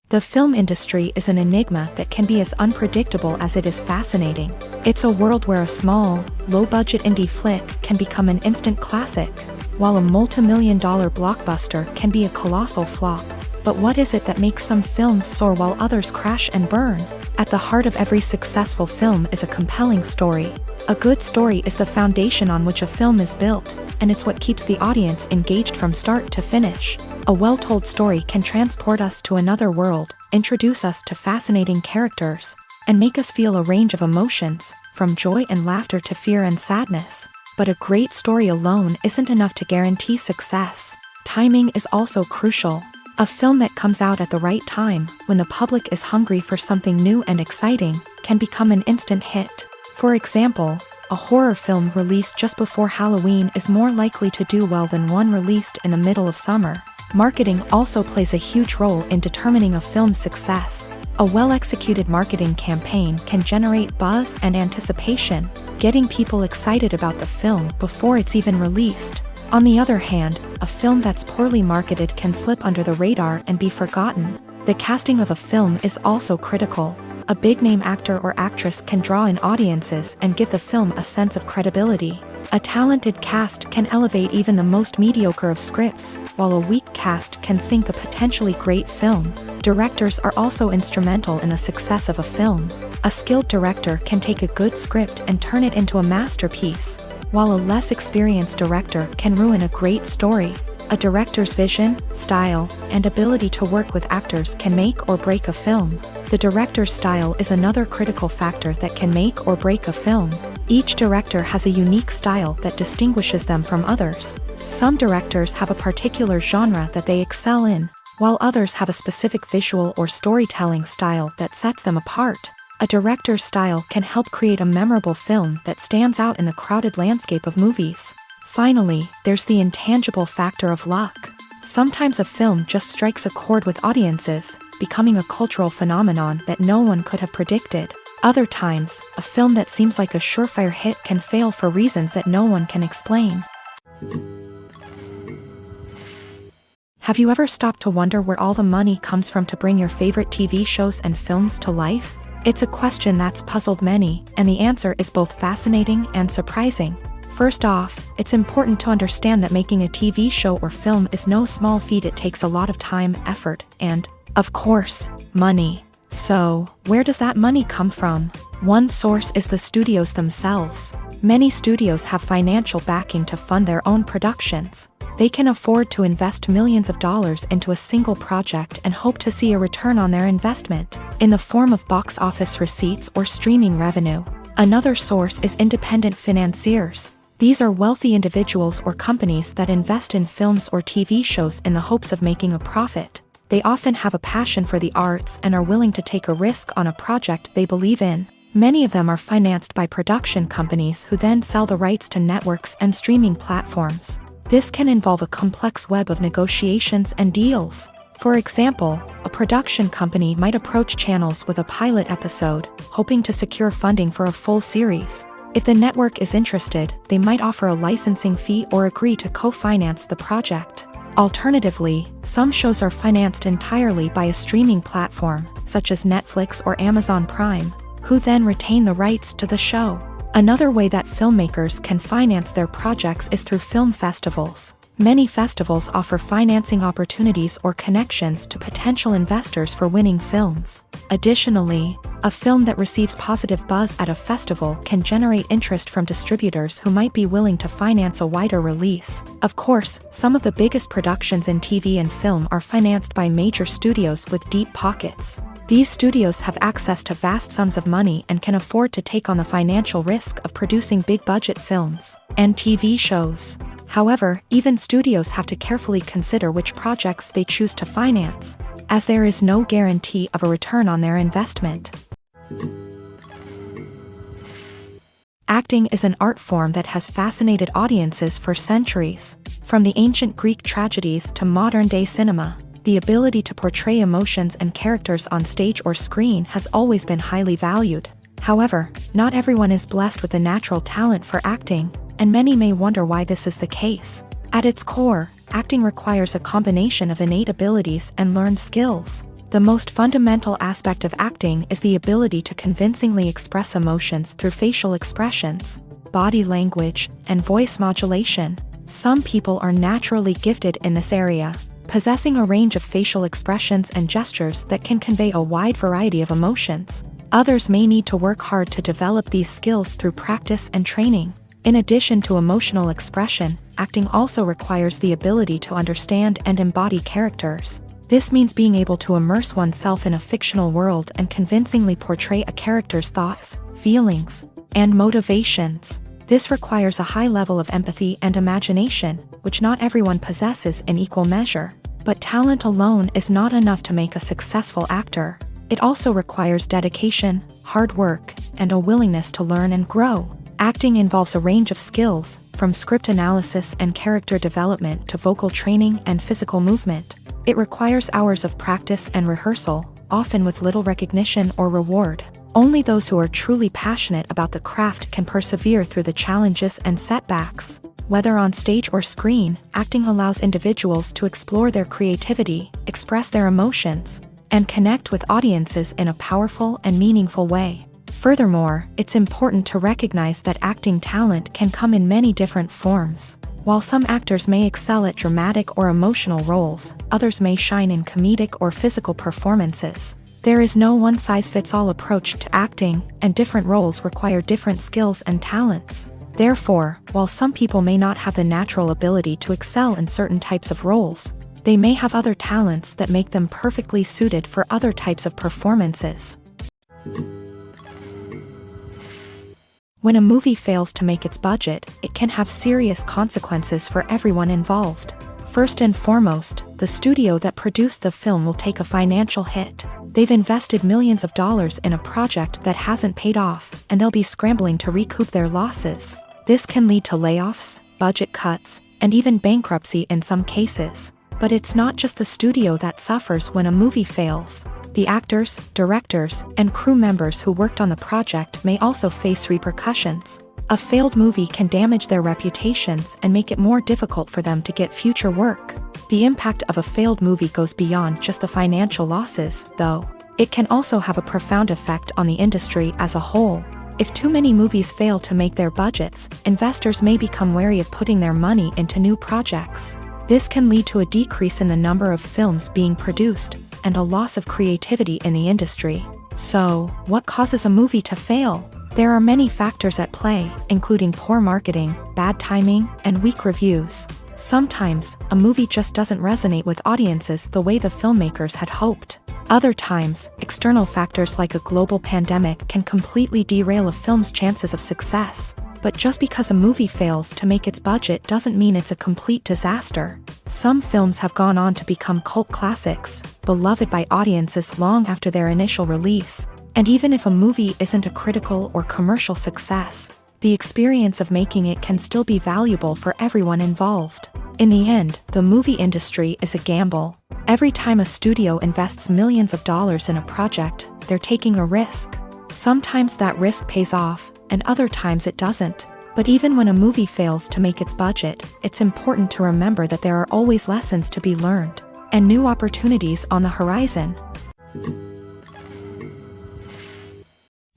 S1: The film industry is an enigma that can be as unpredictable as it is fascinating. It's a world where a small, low-budget indie flick can become an instant classic, while a multi-million-dollar blockbuster can be a colossal flop. But what is it that makes some films soar while others crash and burn? At the heart of every successful film is a compelling story. A good story is the foundation on which a film is built, and it's what keeps the audience engaged from start to finish. A well-told story can transport us to another world, introduce us to fascinating characters, and make us feel a range of emotions, from joy and laughter to fear and sadness. But a great story alone isn't enough to guarantee success. Timing is also crucial. A film that comes out at the right time, when the public is hungry for something new and exciting, can become an instant hit. For example, a horror film released just before Halloween is more likely to do well than one released in the middle of summer. Marketing also plays a huge role in determining a film's success. A well-executed marketing campaign can generate buzz and anticipation, getting people excited about the film before it's even released. On the other hand, a film that's poorly marketed can slip under the radar and be forgotten. The casting of a film is also critical. A big-name actor or actress can draw in audiences and give the film a sense of credibility. A talented cast can elevate even the most mediocre of scripts, while a weak cast can sink a potentially great film. Directors are also instrumental in the success of a film. A skilled director can take a good script and turn it into a masterpiece, while a less experienced director can ruin a great story. A director's vision, style, and ability to work with actors can make or break a film. The director's style is another critical factor that can make or break a film. Each director has a unique style that distinguishes them from others. Some directors have a particular genre that they excel in, while others have a specific visual or storytelling style that sets them apart. A director's style can help create a memorable film that stands out in the crowded landscape of movies. Finally, there's the intangible factor of luck. Sometimes a film just strikes a chord with audiences, becoming a cultural phenomenon that no one could have predicted. Other times, a film that seems like a surefire hit can fail for reasons that no one can explain. Have you ever stopped to wonder where all the money comes from to bring your favorite TV shows and films to life? It's a question that's puzzled many, and the answer is both fascinating and surprising. First off, it's important to understand that making a TV show or film is no small feat. It takes a lot of time, effort, and, of course, money. So, where does that money come from? One source is the studios themselves. Many studios have financial backing to fund their own productions. They can afford to invest millions of dollars into a single project and hope to see a return on their investment, in the form of box office receipts or streaming revenue. Another source is independent financiers. These are wealthy individuals or companies that invest in films or TV shows in the hopes of making a profit. They often have a passion for the arts and are willing to take a risk on a project they believe in. Many of them are financed by production companies who then sell the rights to networks and streaming platforms. This can involve a complex web of negotiations and deals. For example, a production company might approach channels with a pilot episode, hoping to secure funding for a full series. If the network is interested, they might offer a licensing fee or agree to co-finance the project. Alternatively, some shows are financed entirely by a streaming platform, such as Netflix or Amazon Prime, who then retain the rights to the show. Another way that filmmakers can finance their projects is through film festivals. Many festivals offer financing opportunities or connections to potential investors for winning films. Additionally, a film that receives positive buzz at a festival can generate interest from distributors who might be willing to finance a wider release. Of course, some of the biggest productions in TV and film are financed by major studios with deep pockets. These studios have access to vast sums of money and can afford to take on the financial risk of producing big-budget films and TV shows. However, even studios have to carefully consider which projects they choose to finance, as there is no guarantee of a return on their investment. Acting is an art form that has fascinated audiences for centuries. From the ancient Greek tragedies to modern-day cinema, the ability to portray emotions and characters on stage or screen has always been highly valued. However, not everyone is blessed with a natural talent for acting, and many may wonder why this is the case. At its core, acting requires a combination of innate abilities and learned skills. The most fundamental aspect of acting is the ability to convincingly express emotions through facial expressions, body language, and voice modulation. Some people are naturally gifted in this area, possessing a range of facial expressions and gestures that can convey a wide variety of emotions. Others may need to work hard to develop these skills through practice and training. In addition to emotional expression, acting also requires the ability to understand and embody characters. This means being able to immerse oneself in a fictional world and convincingly portray a character's thoughts, feelings, and motivations. This requires a high level of empathy and imagination, which not everyone possesses in equal measure. But talent alone is not enough to make a successful actor. It also requires dedication, hard work, and a willingness to learn and grow. Acting involves a range of skills, from script analysis and character development to vocal training and physical movement. It requires hours of practice and rehearsal, often with little recognition or reward. Only those who are truly passionate about the craft can persevere through the challenges and setbacks. Whether on stage or screen, acting allows individuals to explore their creativity, express their emotions, and connect with audiences in a powerful and meaningful way. Furthermore, it's important to recognize that acting talent can come in many different forms. While some actors may excel at dramatic or emotional roles, others may shine in comedic or physical performances. There is no one-size-fits-all approach to acting, and different roles require different skills and talents. Therefore, while some people may not have the natural ability to excel in certain types of roles, they may have other talents that make them perfectly suited for other types of performances. When a movie fails to make its budget, it can have serious consequences for everyone involved. First and foremost, the studio that produced the film will take a financial hit. They've invested millions of dollars in a project that hasn't paid off, and they'll be scrambling to recoup their losses. This can lead to layoffs, budget cuts, and even bankruptcy in some cases. But it's not just the studio that suffers when a movie fails. The actors, directors, and crew members who worked on the project may also face repercussions. A failed movie can damage their reputations and make it more difficult for them to get future work. The impact of a failed movie goes beyond just the financial losses, though. It can also have a profound effect on the industry as a whole. If too many movies fail to make their budgets, investors may become wary of putting their money into new projects. This can lead to a decrease in the number of films being produced, and a loss of creativity in the industry. So, what causes a movie to fail? There are many factors at play, including poor marketing, bad timing, and weak reviews. Sometimes, a movie just doesn't resonate with audiences the way the filmmakers had hoped. Other times, external factors like a global pandemic can completely derail a film's chances of success. But just because a movie fails to make its budget doesn't mean it's a complete disaster. Some films have gone on to become cult classics, beloved by audiences long after their initial release. And even if a movie isn't a critical or commercial success, the experience of making it can still be valuable for everyone involved. In the end, the movie industry is a gamble. Every time a studio invests millions of dollars in a project, they're taking a risk. Sometimes that risk pays off, and other times it doesn't. But even when a movie fails to make its budget, it's important to remember that there are always lessons to be learned, and new opportunities on the horizon.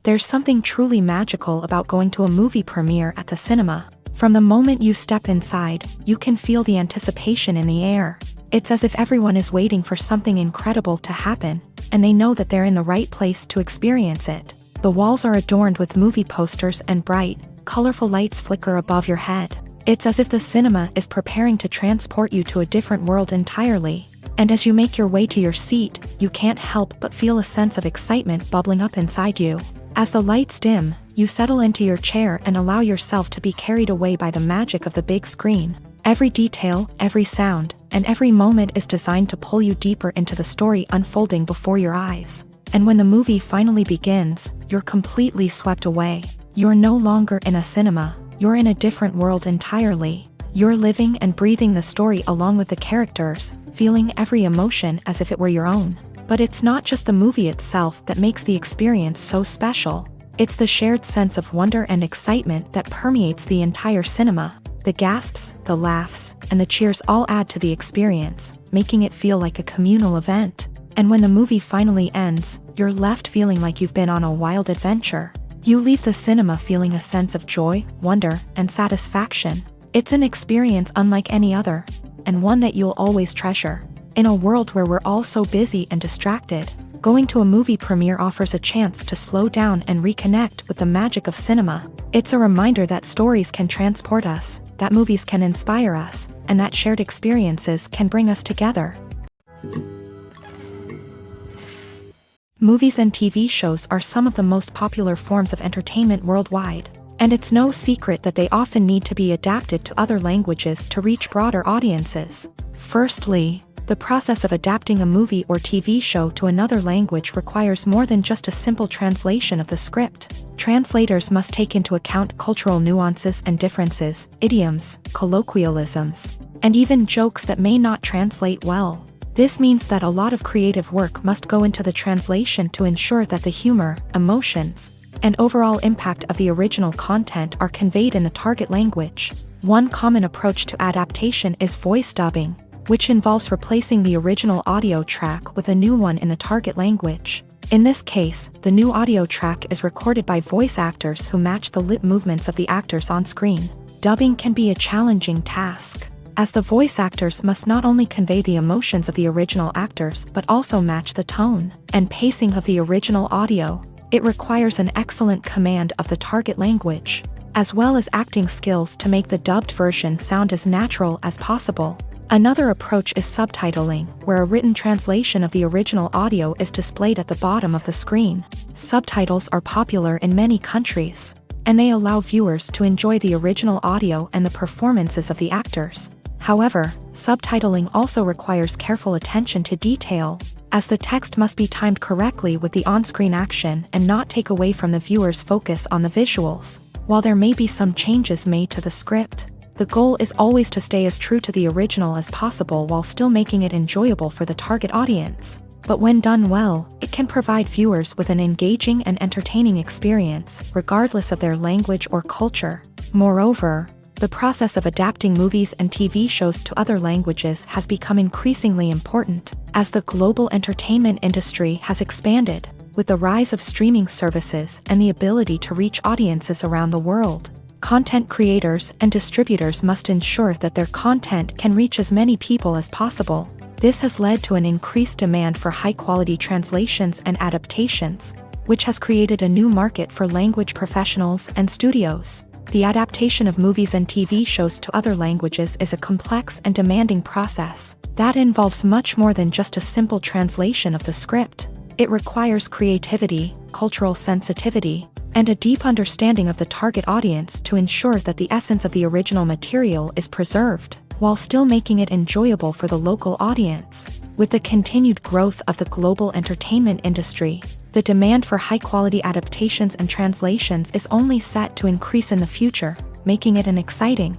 S1: There's something truly magical about going to a movie premiere at the cinema. From the moment you step inside, you can feel the anticipation in the air. It's as if everyone is waiting for something incredible to happen, and they know that they're in the right place to experience it. The walls are adorned with movie posters and bright, colorful lights flicker above your head. It's as if the cinema is preparing to transport you to a different world entirely. And as you make your way to your seat, you can't help but feel a sense of excitement bubbling up inside you. As the lights dim, you settle into your chair and allow yourself to be carried away by the magic of the big screen. Every detail, every sound, and every moment is designed to pull you deeper into the story unfolding before your eyes. And when the movie finally begins, you're completely swept away. You're no longer in a cinema, you're in a different world entirely. You're living and breathing the story along with the characters, feeling every emotion as if it were your own. But it's not just the movie itself that makes the experience so special. It's the shared sense of wonder and excitement that permeates the entire cinema. The gasps, the laughs, and the cheers all add to the experience, making it feel like a communal event. And when the movie finally ends, you're left feeling like you've been on a wild adventure. You leave the cinema feeling a sense of joy, wonder, and satisfaction. It's an experience unlike any other, and one that you'll always treasure. In a world where we're all so busy and distracted, going to a movie premiere offers a chance to slow down and reconnect with the magic of cinema. It's a reminder that stories can transport us, that movies can inspire us, and that shared experiences can bring us together. Movies and TV shows are some of the most popular forms of entertainment worldwide. And it's no secret that they often need to be adapted to other languages to reach broader audiences. Firstly, the process of adapting a movie or TV show to another language requires more than just a simple translation of the script. Translators must take into account cultural nuances and differences, idioms, colloquialisms, and even jokes that may not translate well. This means that a lot of creative work must go into the translation to ensure that the humor, emotions, and overall impact of the original content are conveyed in the target language. One common approach to adaptation is voice dubbing, which involves replacing the original audio track with a new one in the target language. In this case, the new audio track is recorded by voice actors who match the lip movements of the actors on screen. Dubbing can be a challenging task, as the voice actors must not only convey the emotions of the original actors but also match the tone and pacing of the original audio. It requires an excellent command of the target language, as well as acting skills to make the dubbed version sound as natural as possible. Another approach is subtitling, where a written translation of the original audio is displayed at the bottom of the screen. Subtitles are popular in many countries, and they allow viewers to enjoy the original audio and the performances of the actors. However, subtitling also requires careful attention to detail, as the text must be timed correctly with the on-screen action and not take away from the viewer's focus on the visuals. While there may be some changes made to the script, the goal is always to stay as true to the original as possible while still making it enjoyable for the target audience. But when done well, it can provide viewers with an engaging and entertaining experience, regardless of their language or culture. Moreover, the process of adapting movies and TV shows to other languages has become increasingly important, as the global entertainment industry has expanded, with the rise of streaming services and the ability to reach audiences around the world. Content creators and distributors must ensure that their content can reach as many people as possible. This has led to an increased demand for high-quality translations and adaptations, which has created a new market for language professionals and studios. The adaptation of movies and TV shows to other languages is a complex and demanding process that involves much more than just a simple translation of the script. It requires creativity, cultural sensitivity, and a deep understanding of the target audience to ensure that the essence of the original material is preserved, while still making it enjoyable for the local audience. With the continued growth of the global entertainment industry, the demand for high-quality adaptations and translations is only set to increase in the future, making it an exciting.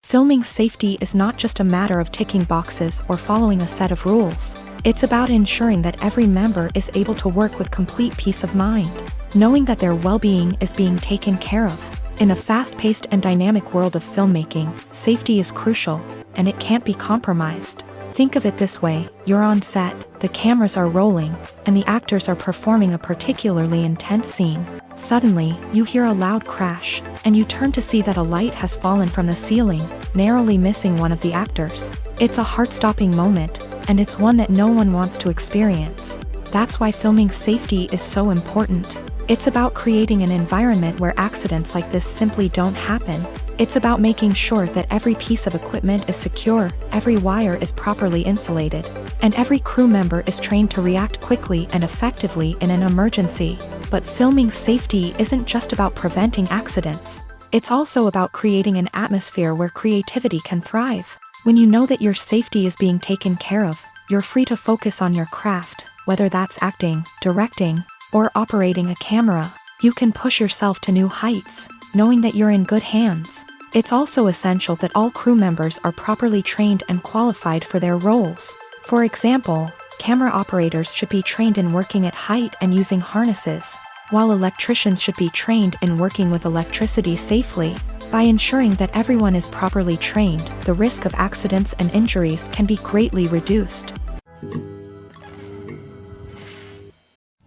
S1: Filming safety is not just a matter of ticking boxes or following a set of rules. It's about ensuring that every member is able to work with complete peace of mind, knowing that their well-being is being taken care of. In the fast-paced and dynamic world of filmmaking, safety is crucial, and it can't be compromised. Think of it this way: you're on set, the cameras are rolling, and the actors are performing a particularly intense scene. Suddenly, you hear a loud crash, and you turn to see that a light has fallen from the ceiling, narrowly missing one of the actors. It's a heart-stopping moment, and it's one that no one wants to experience. That's why filming safety is so important. It's about creating an environment where accidents like this simply don't happen. It's about making sure that every piece of equipment is secure, every wire is properly insulated, and every crew member is trained to react quickly and effectively in an emergency. But filming safety isn't just about preventing accidents. It's also about creating an atmosphere where creativity can thrive. When you know that your safety is being taken care of, you're free to focus on your craft, whether that's acting, directing, or operating a camera. You can push yourself to new heights, knowing that you're in good hands. It's also essential that all crew members are properly trained and qualified for their roles. For example, camera operators should be trained in working at height and using harnesses, while electricians should be trained in working with electricity safely. By ensuring that everyone is properly trained, the risk of accidents and injuries can be greatly reduced.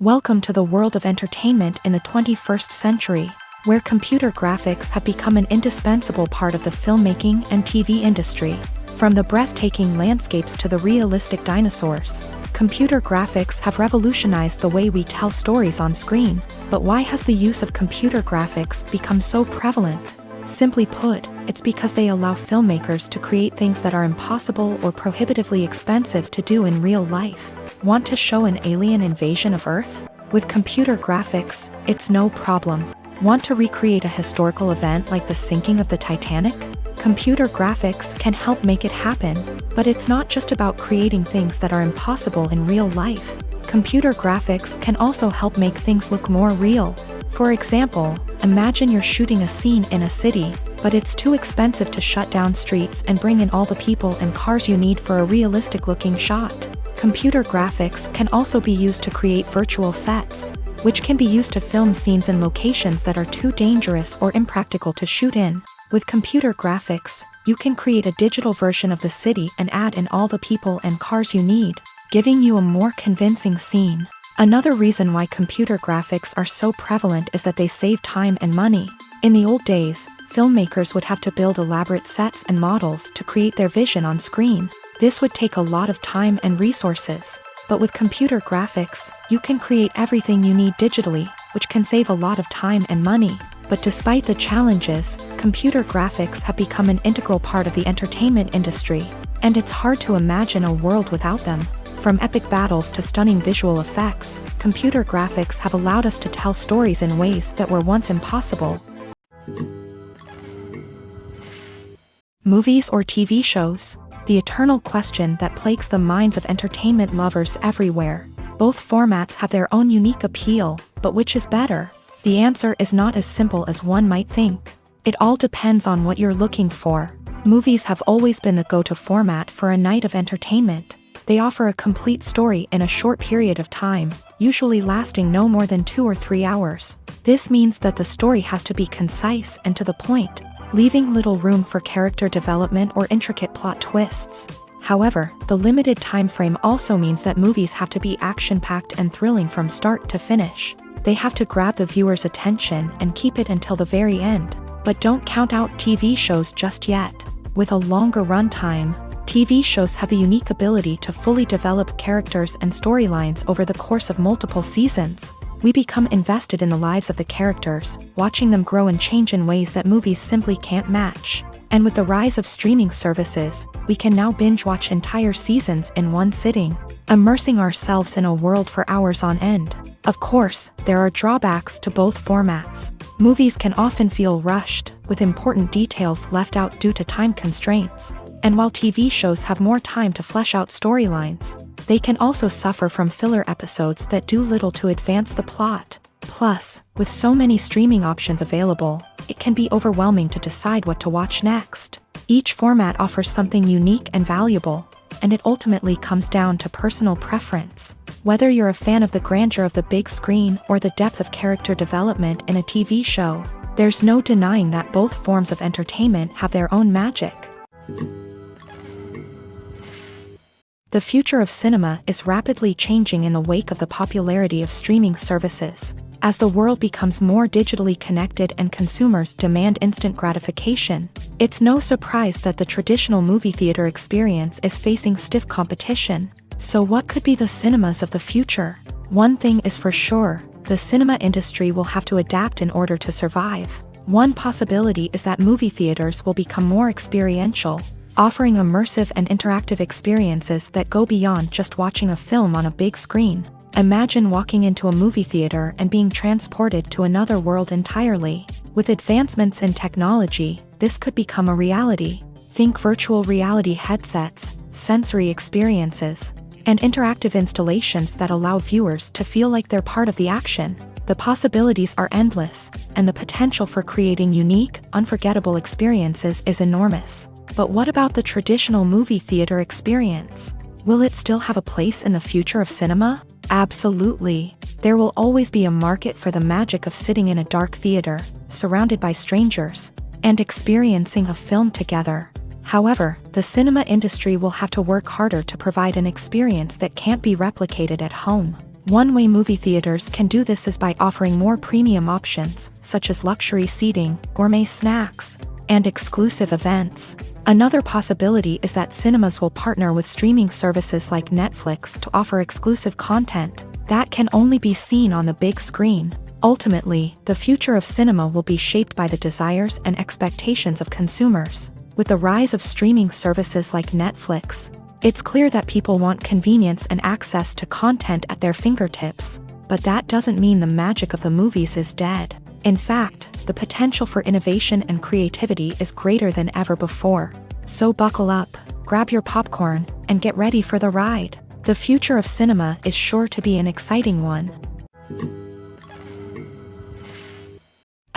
S1: Welcome to the world of entertainment in the 21st century, where computer graphics have become an indispensable part of the filmmaking and TV industry. From the breathtaking landscapes to the realistic dinosaurs, computer graphics have revolutionized the way we tell stories on screen. But why has the use of computer graphics become so prevalent? Simply put, it's because they allow filmmakers to create things that are impossible or prohibitively expensive to do in real life. Want to show an alien invasion of Earth? With computer graphics, it's no problem. Want to recreate a historical event like the sinking of the Titanic? Computer graphics can help make it happen, but it's not just about creating things that are impossible in real life. Computer graphics can also help make things look more real. For example, imagine you're shooting a scene in a city, but it's too expensive to shut down streets and bring in all the people and cars you need for a realistic-looking shot. Computer graphics can also be used to create virtual sets, which can be used to film scenes in locations that are too dangerous or impractical to shoot in. With computer graphics, you can create a digital version of the city and add in all the people and cars you need, giving you a more convincing scene. Another reason why computer graphics are so prevalent is that they save time and money. In the old days, filmmakers would have to build elaborate sets and models to create their vision on screen. This would take a lot of time and resources. But with computer graphics, you can create everything you need digitally, which can save a lot of time and money. But despite the challenges, computer graphics have become an integral part of the entertainment industry, and it's hard to imagine a world without them. From epic battles to stunning visual effects, computer graphics have allowed us to tell stories in ways that were once impossible. Movies or TV shows? The eternal question that plagues the minds of entertainment lovers everywhere. Both formats have their own unique appeal, but which is better? The answer is not as simple as one might think. It all depends on what you're looking for. Movies have always been the go-to format for a night of entertainment. They offer a complete story in a short period of time, usually lasting no more than 2 or 3 hours. This means that the story has to be concise and to the point, leaving little room for character development or intricate plot twists. However, the limited time frame also means that movies have to be action-packed and thrilling from start to finish. They have to grab the viewer's attention and keep it until the very end. But don't count out TV shows just yet. With a longer runtime, TV shows have the unique ability to fully develop characters and storylines over the course of multiple seasons. We become invested in the lives of the characters, watching them grow and change in ways that movies simply can't match. And with the rise of streaming services, we can now binge-watch entire seasons in one sitting, immersing ourselves in a world for hours on end. Of course, there are drawbacks to both formats. Movies can often feel rushed, with important details left out due to time constraints. And while TV shows have more time to flesh out storylines, they can also suffer from filler episodes that do little to advance the plot. Plus, with so many streaming options available, it can be overwhelming to decide what to watch next. Each format offers something unique and valuable, and it ultimately comes down to personal preference. Whether you're a fan of the grandeur of the big screen or the depth of character development in a TV show, there's no denying that both forms of entertainment have their own magic. The future of cinema is rapidly changing in the wake of the popularity of streaming services. As the world becomes more digitally connected and consumers demand instant gratification, it's no surprise that the traditional movie theater experience is facing stiff competition. So what could be the cinemas of the future? One thing is for sure, the cinema industry will have to adapt in order to survive. One possibility is that movie theaters will become more experiential, offering immersive and interactive experiences that go beyond just watching a film on a big screen. Imagine walking into a movie theater and being transported to another world entirely. With advancements in technology, this could become a reality. Think virtual reality headsets, sensory experiences, and interactive installations that allow viewers to feel like they're part of the action. The possibilities are endless, and the potential for creating unique, unforgettable experiences is enormous. But what about the traditional movie theater experience? Will it still have a place in the future of cinema? Absolutely. There will always be a market for the magic of sitting in a dark theater, surrounded by strangers, and experiencing a film together. However, the cinema industry will have to work harder to provide an experience that can't be replicated at home. One way movie theaters can do this is by offering more premium options, such as luxury seating, gourmet snacks, and exclusive events. Another possibility is that cinemas will partner with streaming services like Netflix to offer exclusive content that can only be seen on the big screen. Ultimately, the future of cinema will be shaped by the desires and expectations of consumers. With the rise of streaming services like Netflix, it's clear that people want convenience and access to content at their fingertips. But that doesn't mean the magic of the movies is dead. In fact, the potential for innovation and creativity is greater than ever before. So buckle up, grab your popcorn, and get ready for the ride. The future of cinema is sure to be an exciting one.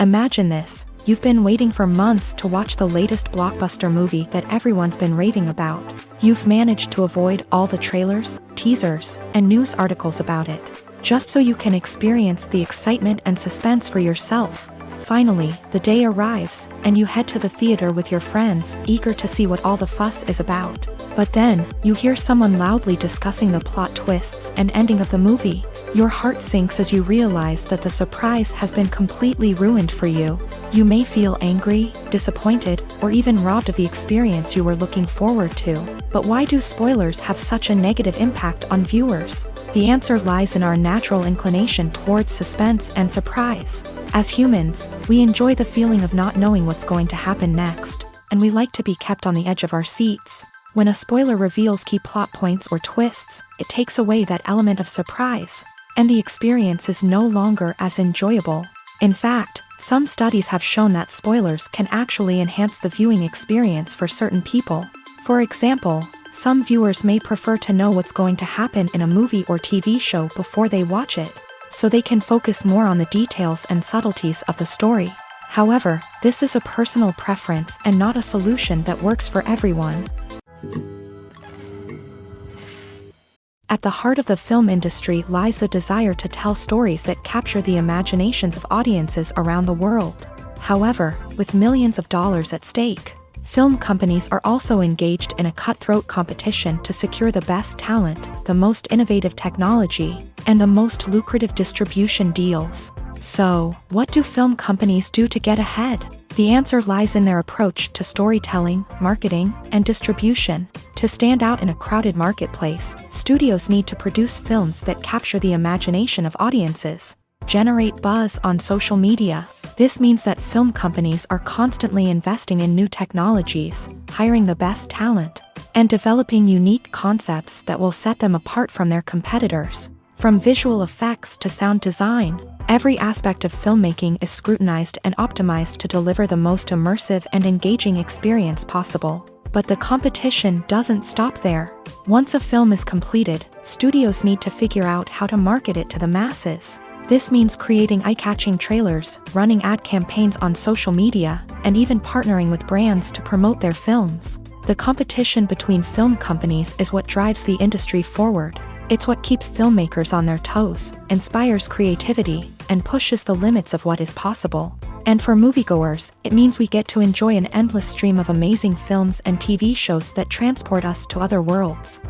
S1: Imagine this. You've been waiting for months to watch the latest blockbuster movie that everyone's been raving about. You've managed to avoid all the trailers, teasers, and news articles about it, just so you can experience the excitement and suspense for yourself. Finally, the day arrives, and you head to the theater with your friends, eager to see what all the fuss is about. But then, you hear someone loudly discussing the plot twists and ending of the movie. Your heart sinks as you realize that the surprise has been completely ruined for you. You may feel angry, disappointed, or even robbed of the experience you were looking forward to. But why do spoilers have such a negative impact on viewers? The answer lies in our natural inclination towards suspense and surprise. As humans, we enjoy the feeling of not knowing what's going to happen next, and we like to be kept on the edge of our seats. When a spoiler reveals key plot points or twists, it takes away that element of surprise, and the experience is no longer as enjoyable. In fact, some studies have shown that spoilers can actually enhance the viewing experience for certain people. For example, some viewers may prefer to know what's going to happen in a movie or TV show before they watch it, so they can focus more on the details and subtleties of the story. However, this is a personal preference and not a solution that works for everyone. At the heart of the film industry lies the desire to tell stories that capture the imaginations of audiences around the world. However, with millions of dollars at stake, film companies are also engaged in a cutthroat competition to secure the best talent, the most innovative technology, and the most lucrative distribution deals. So, what do film companies do to get ahead? The answer lies in their approach to storytelling, marketing, and distribution. To stand out in a crowded marketplace, studios need to produce films that capture the imagination of audiences, generate buzz on social media. This means that film companies are constantly investing in new technologies, hiring the best talent, and developing unique concepts that will set them apart from their competitors. From visual effects to sound design, every aspect of filmmaking is scrutinized and optimized to deliver the most immersive and engaging experience possible. But the competition doesn't stop there. Once a film is completed, studios need to figure out how to market it to the masses. This means creating eye-catching trailers, running ad campaigns on social media, and even partnering with brands to promote their films. The competition between film companies is what drives the industry forward. It's what keeps filmmakers on their toes, inspires creativity, and pushes the limits of what is possible. And for moviegoers, it means we get to enjoy an endless stream of amazing films and TV shows that transport us to other worlds.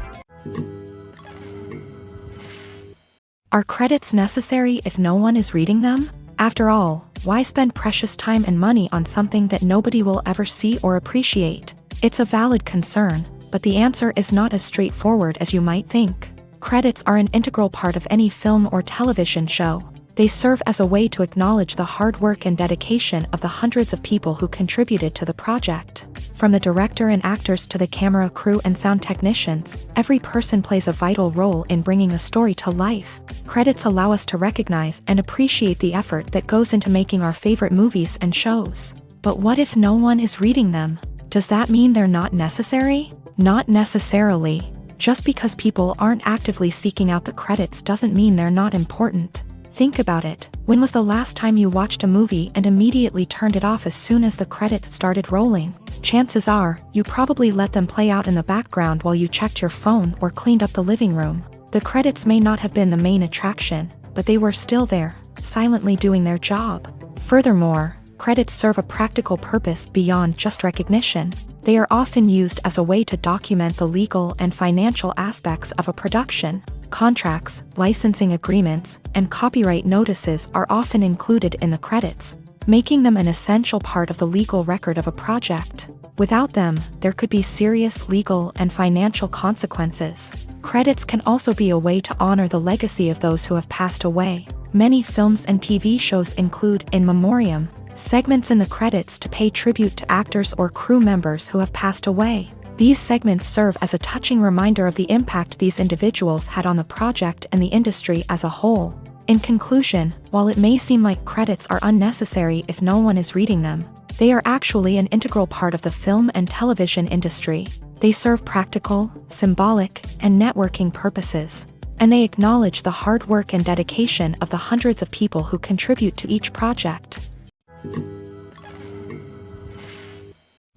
S1: Are credits necessary if no one is reading them? After all, why spend precious time and money on something that nobody will ever see or appreciate? It's a valid concern, but the answer is not as straightforward as you might think. Credits are an integral part of any film or television show. They serve as a way to acknowledge the hard work and dedication of the hundreds of people who contributed to the project. From the director and actors to the camera crew and sound technicians, every person plays a vital role in bringing a story to life. Credits allow us to recognize and appreciate the effort that goes into making our favorite movies and shows. But what if no one is reading them? Does that mean they're not necessary? Not necessarily. Just because people aren't actively seeking out the credits doesn't mean they're not important. Think about it. When was the last time you watched a movie and immediately turned it off as soon as the credits started rolling? Chances are, you probably let them play out in the background while you checked your phone or cleaned up the living room. The credits may not have been the main attraction, but they were still there, silently doing their job. Furthermore, credits serve a practical purpose beyond just recognition. They are often used as a way to document the legal and financial aspects of a production. Contracts, licensing agreements, and copyright notices are often included in the credits, making them an essential part of the legal record of a project. Without them, there could be serious legal and financial consequences. Credits can also be a way to honor the legacy of those who have passed away. Many films and TV shows include in memoriam segments in the credits to pay tribute to actors or crew members who have passed away. These segments serve as a touching reminder of the impact these individuals had on the project and the industry as a whole. In conclusion, while it may seem like credits are unnecessary if no one is reading them, they are actually an integral part of the film and television industry. They serve practical, symbolic, and networking purposes, and they acknowledge the hard work and dedication of the hundreds of people who contribute to each project.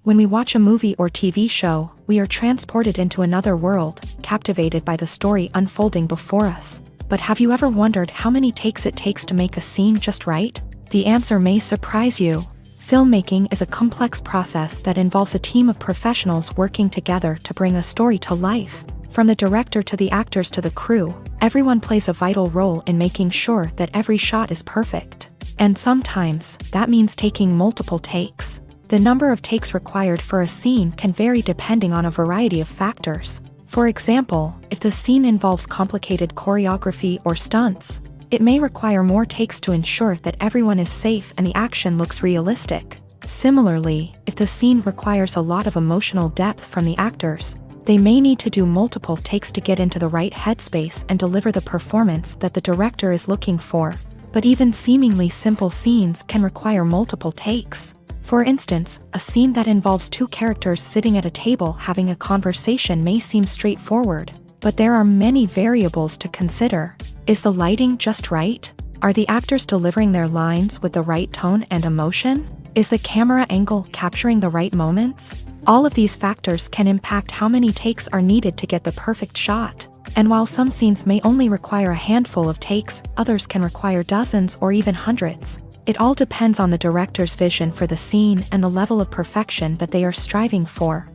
S1: When we watch a movie or TV show, we are transported into another world, captivated by the story unfolding before us. But have you ever wondered how many takes it takes to make a scene just right? The answer may surprise you. Filmmaking is a complex process that involves a team of professionals working together to bring a story to life. From the director to the actors to the crew, everyone plays a vital role in making sure that every shot is perfect. And sometimes, that means taking multiple takes. The number of takes required for a scene can vary depending on a variety of factors. For example, if the scene involves complicated choreography or stunts, it may require more takes to ensure that everyone is safe and the action looks realistic. Similarly, if the scene requires a lot of emotional depth from the actors, they may need to do multiple takes to get into the right headspace and deliver the performance that the director is looking for. But even seemingly simple scenes can require multiple takes. For instance, a scene that involves two characters sitting at a table having a conversation may seem straightforward, but there are many variables to consider. Is the lighting just right? Are the actors delivering their lines with the right tone and emotion? Is the camera angle capturing the right moments? All of these factors can impact how many takes are needed to get the perfect shot. And while some scenes may only require a handful of takes, others can require dozens or even hundreds. It all depends on the director's vision for the scene and the level of perfection that they are striving for.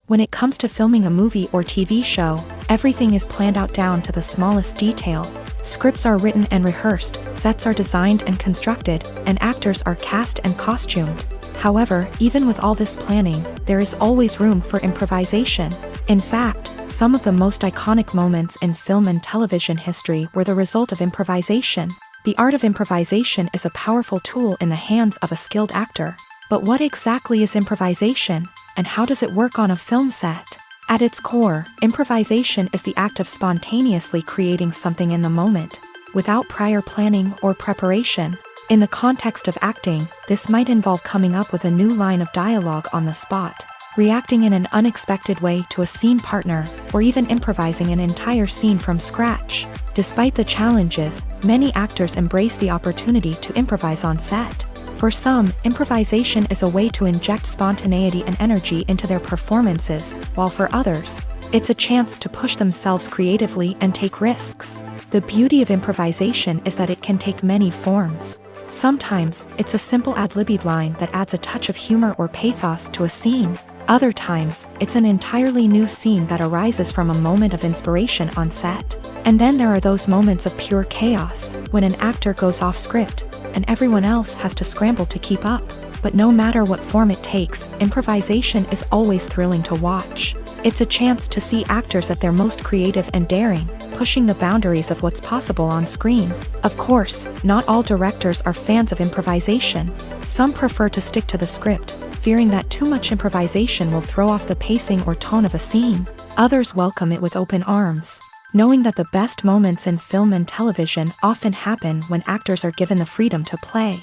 S1: When it comes to filming a movie or TV show, everything is planned out down to the smallest detail. Scripts are written and rehearsed, sets are designed and constructed, and actors are cast and costumed. However, even with all this planning, there is always room for improvisation. In fact, some of the most iconic moments in film and television history were the result of improvisation. The art of improvisation is a powerful tool in the hands of a skilled actor. But what exactly is improvisation, and how does it work on a film set? At its core, improvisation is the act of spontaneously creating something in the moment, without prior planning or preparation. In the context of acting, this might involve coming up with a new line of dialogue on the spot, reacting in an unexpected way to a scene partner, or even improvising an entire scene from scratch. Despite the challenges, many actors embrace the opportunity to improvise on set. For some, improvisation is a way to inject spontaneity and energy into their performances, while for others, it's a chance to push themselves creatively and take risks. The beauty of improvisation is that it can take many forms. Sometimes, it's a simple ad-libbed line that adds a touch of humor or pathos to a scene. Other times, it's an entirely new scene that arises from a moment of inspiration on set. And then there are those moments of pure chaos, when an actor goes off script, and everyone else has to scramble to keep up. But no matter what form it takes, improvisation is always thrilling to watch. It's a chance to see actors at their most creative and daring, pushing the boundaries of what's possible on screen. Of course, not all directors are fans of improvisation. Some prefer to stick to the script, fearing that too much improvisation will throw off the pacing or tone of a scene. Others welcome it with open arms, knowing that the best moments in film and television often happen when actors are given the freedom to play.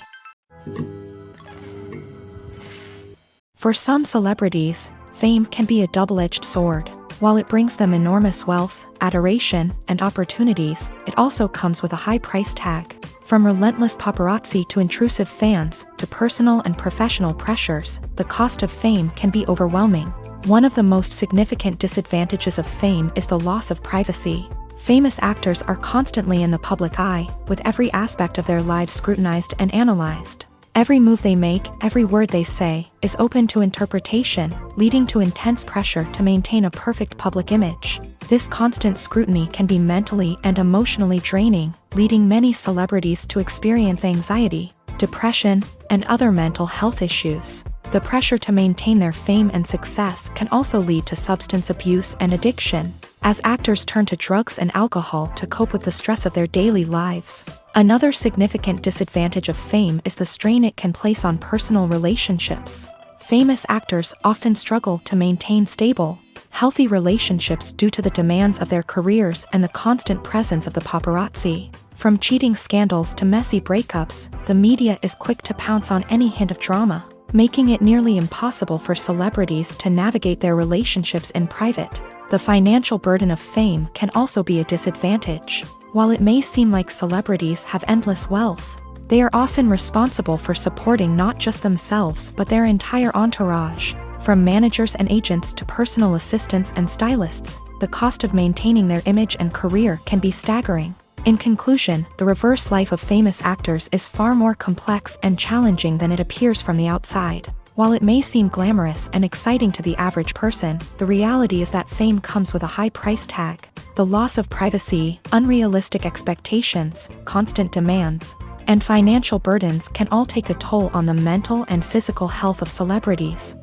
S1: For some celebrities, fame can be a double-edged sword. While it brings them enormous wealth, adoration, and opportunities, it also comes with a high price tag. From relentless paparazzi to intrusive fans, to personal and professional pressures, the cost of fame can be overwhelming. One of the most significant disadvantages of fame is the loss of privacy. Famous actors are constantly in the public eye, with every aspect of their lives scrutinized and analyzed. Every move they make, every word they say, is open to interpretation, leading to intense pressure to maintain a perfect public image. This constant scrutiny can be mentally and emotionally draining, leading many celebrities to experience anxiety, depression, and other mental health issues. The pressure to maintain their fame and success can also lead to substance abuse and addiction, as actors turn to drugs and alcohol to cope with the stress of their daily lives. Another significant disadvantage of fame is the strain it can place on personal relationships. Famous actors often struggle to maintain stable, healthy relationships due to the demands of their careers and the constant presence of the paparazzi. From cheating scandals to messy breakups, the media is quick to pounce on any hint of drama, making it nearly impossible for celebrities to navigate their relationships in private. The financial burden of fame can also be a disadvantage. While it may seem like celebrities have endless wealth, they are often responsible for supporting not just themselves but their entire entourage. From managers and agents to personal assistants and stylists, the cost of maintaining their image and career can be staggering. In conclusion, the reverse life of famous actors is far more complex and challenging than it appears from the outside. While it may seem glamorous and exciting to the average person, the reality is that fame comes with a high price tag. The loss of privacy, unrealistic expectations, constant demands, and financial burdens can all take a toll on the mental and physical health of celebrities.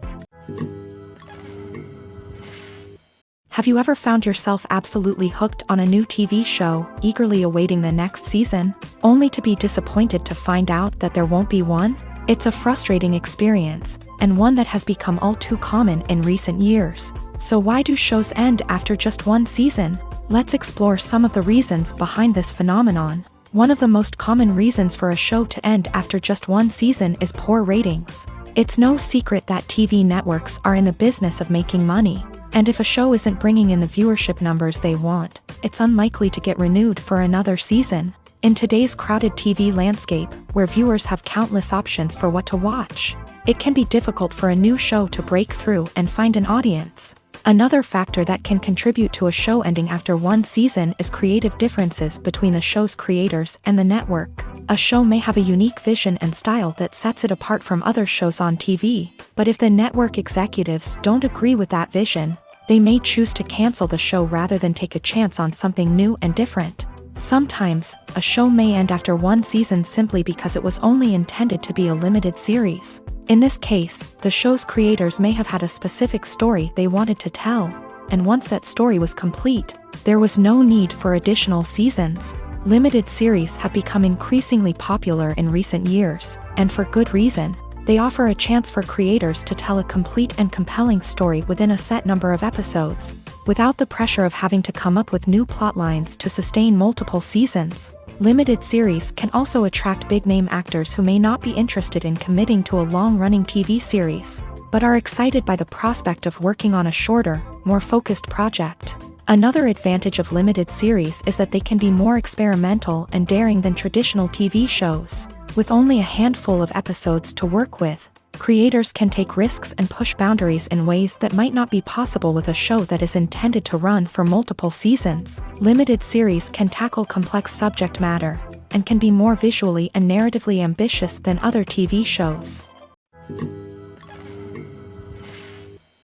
S1: Have you ever found yourself absolutely hooked on a new TV show, eagerly awaiting the next season, only to be disappointed to find out that there won't be one? It's a frustrating experience, and one that has become all too common in recent years. So why do shows end after just one season? Let's explore some of the reasons behind this phenomenon. One of the most common reasons for a show to end after just one season is poor ratings. It's no secret that TV networks are in the business of making money, and if a show isn't bringing in the viewership numbers they want, it's unlikely to get renewed for another season. In today's crowded TV landscape, where viewers have countless options for what to watch, it can be difficult for a new show to break through and find an audience. Another factor that can contribute to a show ending after one season is creative differences between the show's creators and the network. A show may have a unique vision and style that sets it apart from other shows on TV, but if the network executives don't agree with that vision, they may choose to cancel the show rather than take a chance on something new and different. Sometimes, a show may end after one season simply because it was only intended to be a limited series. In this case, the show's creators may have had a specific story they wanted to tell, and once that story was complete, there was no need for additional seasons. Limited series have become increasingly popular in recent years, and for good reason. They offer a chance for creators to tell a complete and compelling story within a set number of episodes, without the pressure of having to come up with new plotlines to sustain multiple seasons. Limited series can also attract big-name actors who may not be interested in committing to a long-running TV series, but are excited by the prospect of working on a shorter, more focused project. Another advantage of limited series is that they can be more experimental and daring than traditional TV shows. With only a handful of episodes to work with, creators can take risks and push boundaries in ways that might not be possible with a show that is intended to run for multiple seasons. Limited series can tackle complex subject matter, and can be more visually and narratively ambitious than other TV shows.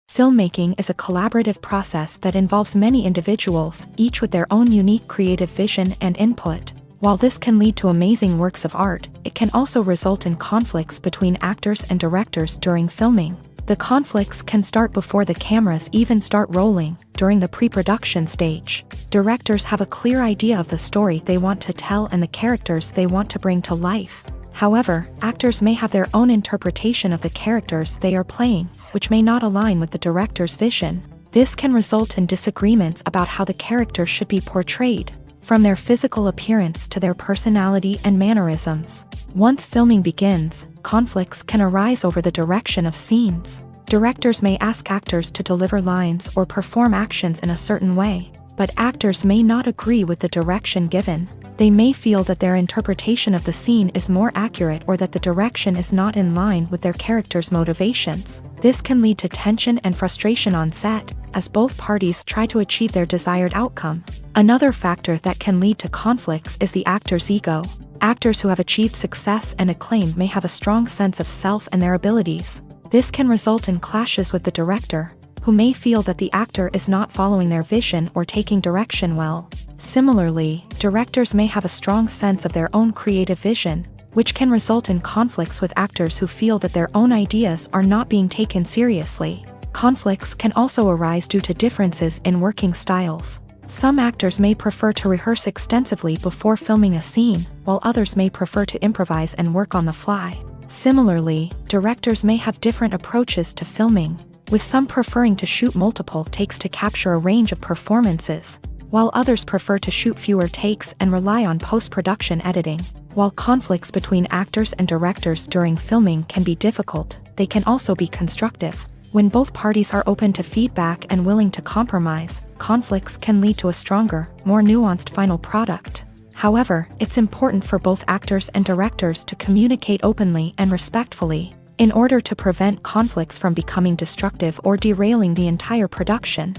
S1: Filmmaking is a collaborative process that involves many individuals, each with their own unique creative vision and input. While this can lead to amazing works of art, it can also result in conflicts between actors and directors during filming. The conflicts can start before the cameras even start rolling, during the pre-production stage. Directors have a clear idea of the story they want to tell and the characters they want to bring to life. However, actors may have their own interpretation of the characters they are playing, which may not align with the director's vision. This can result in disagreements about how the character should be portrayed, from their physical appearance to their personality and mannerisms. Once filming begins, conflicts can arise over the direction of scenes. Directors may ask actors to deliver lines or perform actions in a certain way, but actors may not agree with the direction given. They may feel that their interpretation of the scene is more accurate or that the direction is not in line with their character's motivations. This can lead to tension and frustration on set, as both parties try to achieve their desired outcome. Another factor that can lead to conflicts is the actor's ego. Actors who have achieved success and acclaim may have a strong sense of self and their abilities. This can result in clashes with the director, who may feel that the actor is not following their vision or taking direction well. Similarly, directors may have a strong sense of their own creative vision, which can result in conflicts with actors who feel that their own ideas are not being taken seriously. Conflicts can also arise due to differences in working styles. Some actors may prefer to rehearse extensively before filming a scene, while others may prefer to improvise and work on the fly. Similarly, directors may have different approaches to filming, with some preferring to shoot multiple takes to capture a range of performances, while others prefer to shoot fewer takes and rely on post-production editing. While conflicts between actors and directors during filming can be difficult, they can also be constructive. When both parties are open to feedback and willing to compromise, conflicts can lead to a stronger, more nuanced final product. However, it's important for both actors and directors to communicate openly and respectfully, in order to prevent conflicts from becoming destructive or derailing the entire production.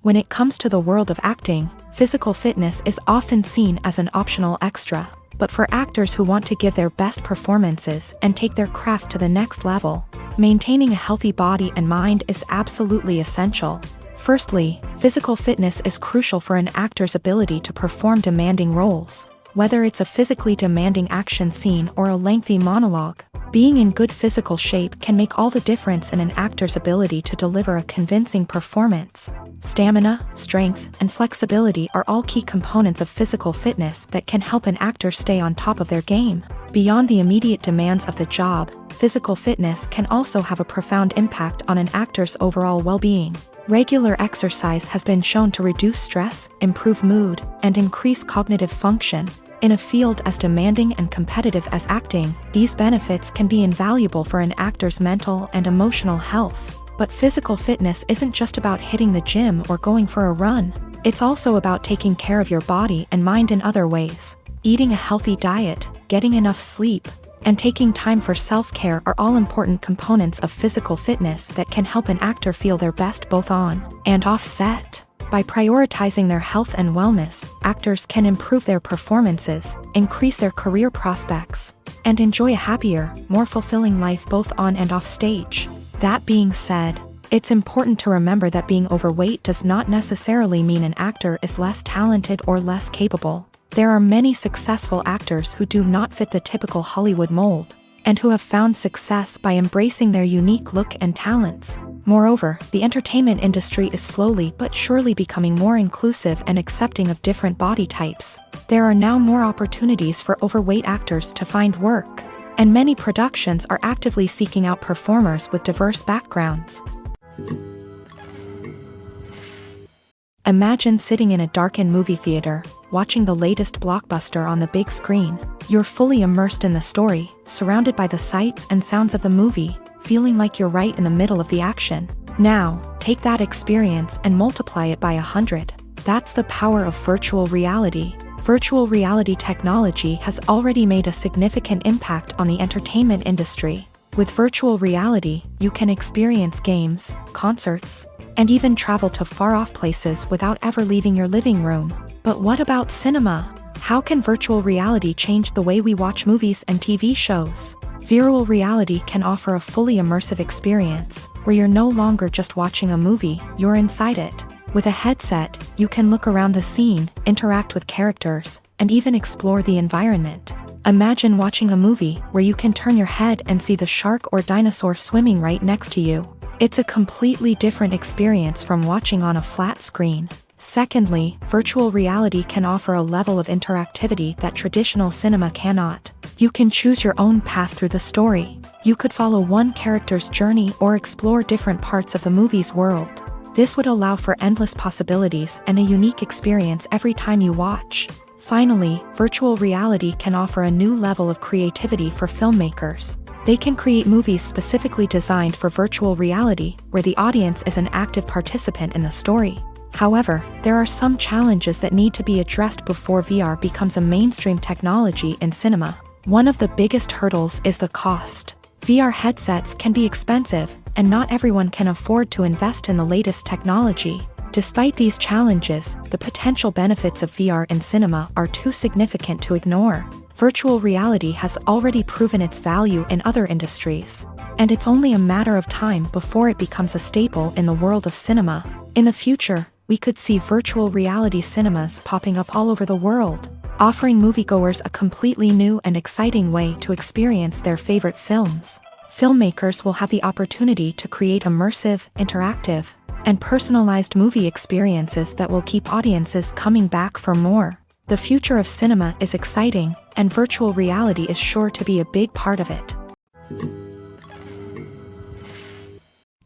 S1: When it comes to the world of acting, physical fitness is often seen as an optional extra, but for actors who want to give their best performances and take their craft to the next level, maintaining a healthy body and mind is absolutely essential. Firstly, physical fitness is crucial for an actor's ability to perform demanding roles. Whether it's a physically demanding action scene or a lengthy monologue, being in good physical shape can make all the difference in an actor's ability to deliver a convincing performance. Stamina, strength, and flexibility are all key components of physical fitness that can help an actor stay on top of their game. Beyond the immediate demands of the job, physical fitness can also have a profound impact on an actor's overall well-being. Regular exercise has been shown to reduce stress, improve mood, and increase cognitive function. In a field as demanding and competitive as acting, these benefits can be invaluable for an actor's mental and emotional health. But physical fitness isn't just about hitting the gym or going for a run. It's also about taking care of your body and mind in other ways. Eating a healthy diet, getting enough sleep, and taking time for self-care are all important components of physical fitness that can help an actor feel their best both on and off set. By prioritizing their health and wellness, actors can improve their performances, increase their career prospects, and enjoy a happier, more fulfilling life both on and off stage. That being said, it's important to remember that being overweight does not necessarily mean an actor is less talented or less capable. There are many successful actors who do not fit the typical Hollywood mold, and who have found success by embracing their unique look and talents. Moreover, the entertainment industry is slowly but surely becoming more inclusive and accepting of different body types. There are now more opportunities for overweight actors to find work, and many productions are actively seeking out performers with diverse backgrounds. Imagine sitting in a darkened movie theater, watching the latest blockbuster on the big screen. You're fully immersed in the story, surrounded by the sights and sounds of the movie, feeling like you're right in the middle of the action. Now, take that experience and multiply it by 100. That's the power of virtual reality. Virtual reality technology has already made a significant impact on the entertainment industry. With virtual reality, you can experience games, concerts, and even travel to far-off places without ever leaving your living room. But what about cinema? How can virtual reality change the way we watch movies and TV shows? Virtual reality can offer a fully immersive experience, where you're no longer just watching a movie, you're inside it. With a headset, you can look around the scene, interact with characters, and even explore the environment. Imagine watching a movie where you can turn your head and see the shark or dinosaur swimming right next to you. It's a completely different experience from watching on a flat screen. Secondly, virtual reality can offer a level of interactivity that traditional cinema cannot. You can choose your own path through the story. You could follow one character's journey or explore different parts of the movie's world. This would allow for endless possibilities and a unique experience every time you watch. Finally, virtual reality can offer a new level of creativity for filmmakers. They can create movies specifically designed for virtual reality, where the audience is an active participant in the story. However, there are some challenges that need to be addressed before VR becomes a mainstream technology in cinema. One of the biggest hurdles is the cost. VR headsets can be expensive, and not everyone can afford to invest in the latest technology. Despite these challenges, the potential benefits of VR in cinema are too significant to ignore. Virtual reality has already proven its value in other industries, and it's only a matter of time before it becomes a staple in the world of cinema. In the future, we could see virtual reality cinemas popping up all over the world, offering moviegoers a completely new and exciting way to experience their favorite films. Filmmakers will have the opportunity to create immersive, interactive, and personalized movie experiences that will keep audiences coming back for more. The future of cinema is exciting, and virtual reality is sure to be a big part of it.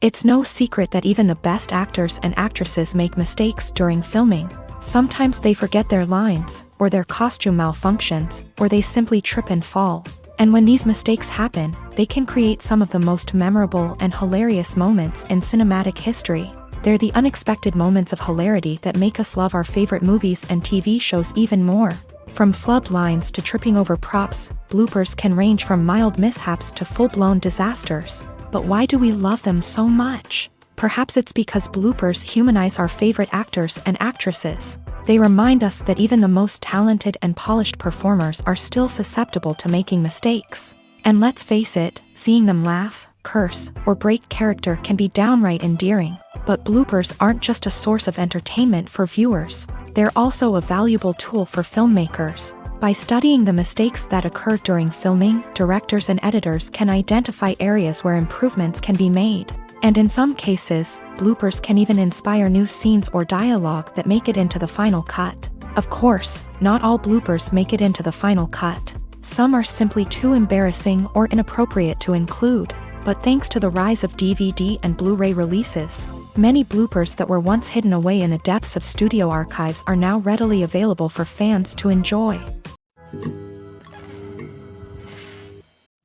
S1: It's no secret that even the best actors and actresses make mistakes during filming. Sometimes they forget their lines, or their costume malfunctions, or they simply trip and fall. And when these mistakes happen, they can create some of the most memorable and hilarious moments in cinematic history. They're the unexpected moments of hilarity that make us love our favorite movies and TV shows even more. From flubbed lines to tripping over props, bloopers can range from mild mishaps to full-blown disasters. But why do we love them so much? Perhaps it's because bloopers humanize our favorite actors and actresses. They remind us that even the most talented and polished performers are still susceptible to making mistakes. And let's face it, seeing them laugh, curse, or break character can be downright endearing. But bloopers aren't just a source of entertainment for viewers. They're also a valuable tool for filmmakers. By studying the mistakes that occur during filming, directors and editors can identify areas where improvements can be made. And in some cases, bloopers can even inspire new scenes or dialogue that make it into the final cut. Of course, not all bloopers make it into the final cut. Some are simply too embarrassing or inappropriate to include. But thanks to the rise of DVD and Blu-ray releases, many bloopers that were once hidden away in the depths of studio archives are now readily available for fans to enjoy.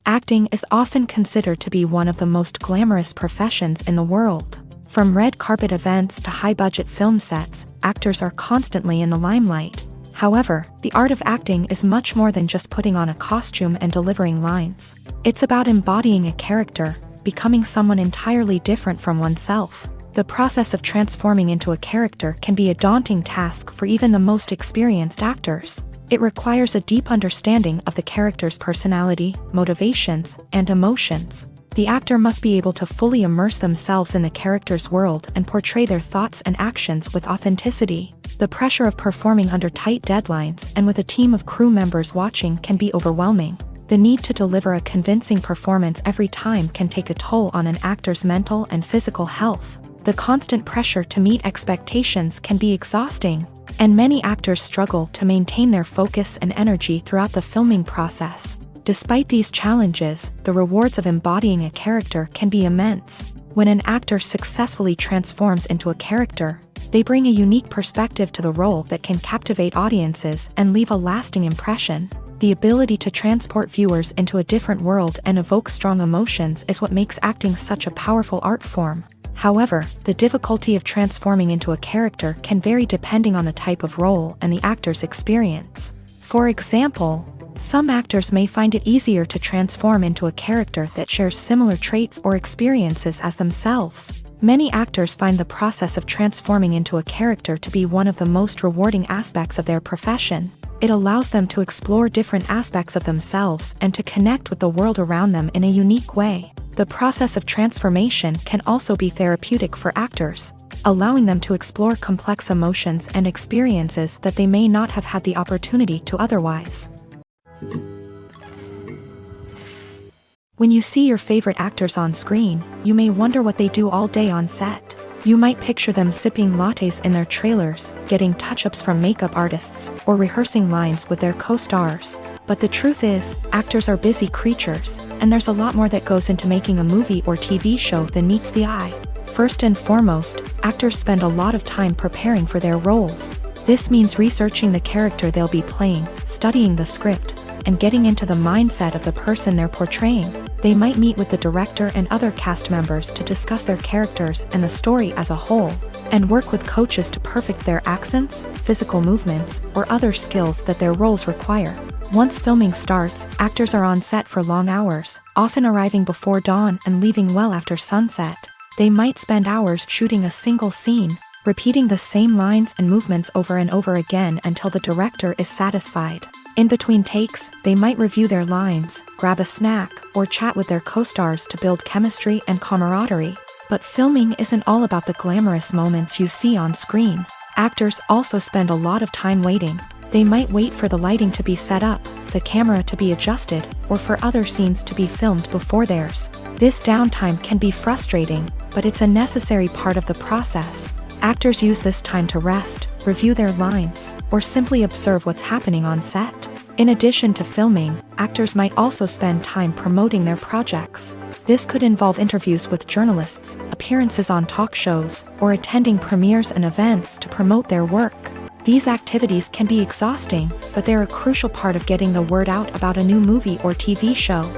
S1: Acting is often considered to be one of the most glamorous professions in the world. From red carpet events to high-budget film sets, actors are constantly in the limelight. However, the art of acting is much more than just putting on a costume and delivering lines. It's about embodying a character, becoming someone entirely different from oneself. The process of transforming into a character can be a daunting task for even the most experienced actors. It requires a deep understanding of the character's personality, motivations, and emotions. The actor must be able to fully immerse themselves in the character's world and portray their thoughts and actions with authenticity. The pressure of performing under tight deadlines and with a team of crew members watching can be overwhelming. The need to deliver a convincing performance every time can take a toll on an actor's mental and physical health. The constant pressure to meet expectations can be exhausting, and many actors struggle to maintain their focus and energy throughout the filming process. Despite these challenges, the rewards of embodying a character can be immense. When an actor successfully transforms into a character, they bring a unique perspective to the role that can captivate audiences and leave a lasting impression. The ability to transport viewers into a different world and evoke strong emotions is what makes acting such a powerful art form. However, the difficulty of transforming into a character can vary depending on the type of role and the actor's experience. For example, some actors may find it easier to transform into a character that shares similar traits or experiences as themselves. Many actors find the process of transforming into a character to be one of the most rewarding aspects of their profession. It allows them to explore different aspects of themselves and to connect with the world around them in a unique way. The process of transformation can also be therapeutic for actors, allowing them to explore complex emotions and experiences that they may not have had the opportunity to otherwise. When you see your favorite actors on screen, you may wonder what they do all day on set. You might picture them sipping lattes in their trailers, getting touch-ups from makeup artists, or rehearsing lines with their co-stars. But the truth is, actors are busy creatures, and there's a lot more that goes into making a movie or TV show than meets the eye. First and foremost, actors spend a lot of time preparing for their roles. This means researching the character they'll be playing, studying the script, and getting into the mindset of the person they're portraying. They might meet with the director and other cast members to discuss their characters and the story as a whole, and work with coaches to perfect their accents, physical movements, or other skills that their roles require. Once filming starts, actors are on set for long hours, often arriving before dawn and leaving well after sunset. They might spend hours shooting a single scene, repeating the same lines and movements over and over again until the director is satisfied. In between takes, they might review their lines, grab a snack, or chat with their co-stars to build chemistry and camaraderie. But filming isn't all about the glamorous moments you see on screen. Actors also spend a lot of time waiting. They might wait for the lighting to be set up, the camera to be adjusted, or for other scenes to be filmed before theirs. This downtime can be frustrating, but it's a necessary part of the process. Actors use this time to rest, review their lines, or simply observe what's happening on set. In addition to filming, actors might also spend time promoting their projects. This could involve interviews with journalists, appearances on talk shows, or attending premieres and events to promote their work. These activities can be exhausting, but they're a crucial part of getting the word out about a new movie or TV show.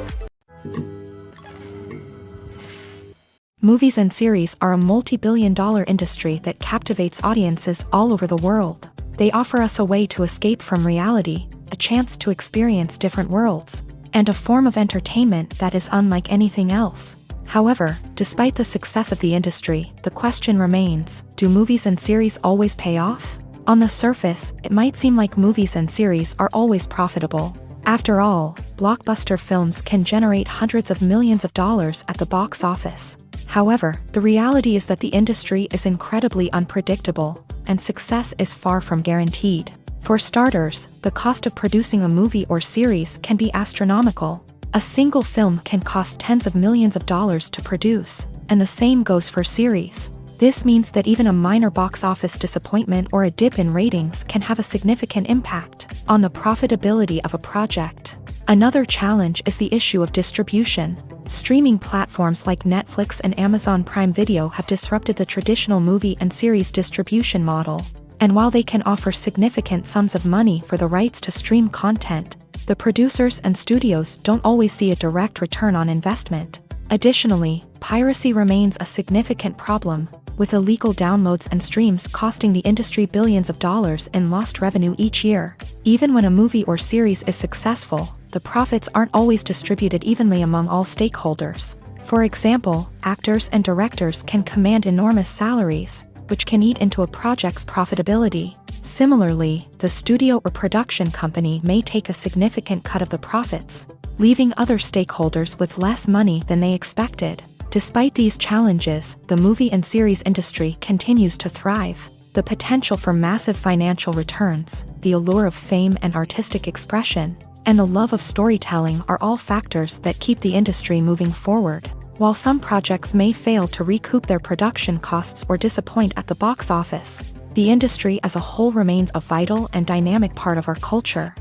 S1: Movies and series are a multi-billion-dollar industry that captivates audiences all over the world. They offer us a way to escape from reality, a chance to experience different worlds, and a form of entertainment that is unlike anything else. However, despite the success of the industry, the question remains, do movies and series always pay off? On the surface, it might seem like movies and series are always profitable. After all, blockbuster films can generate hundreds of millions of dollars at the box office. However, the reality is that the industry is incredibly unpredictable, and success is far from guaranteed. For starters, the cost of producing a movie or series can be astronomical. A single film can cost tens of millions of dollars to produce, and the same goes for series. This means that even a minor box office disappointment or a dip in ratings can have a significant impact on the profitability of a project. Another challenge is the issue of distribution. Streaming platforms like Netflix and Amazon Prime Video have disrupted the traditional movie and series distribution model. And while they can offer significant sums of money for the rights to stream content, the producers and studios don't always see a direct return on investment. Additionally, piracy remains a significant problem, with illegal downloads and streams costing the industry billions of dollars in lost revenue each year. Even when a movie or series is successful, the profits aren't always distributed evenly among all stakeholders. For example, actors and directors can command enormous salaries, which can eat into a project's profitability. Similarly, the studio or production company may take a significant cut of the profits, leaving other stakeholders with less money than they expected. Despite these challenges, the movie and series industry continues to thrive. The potential for massive financial returns, the allure of fame and artistic expression, and the love of storytelling are all factors that keep the industry moving forward. While some projects may fail to recoup their production costs or disappoint at the box office, the industry as a whole remains a vital and dynamic part of our culture.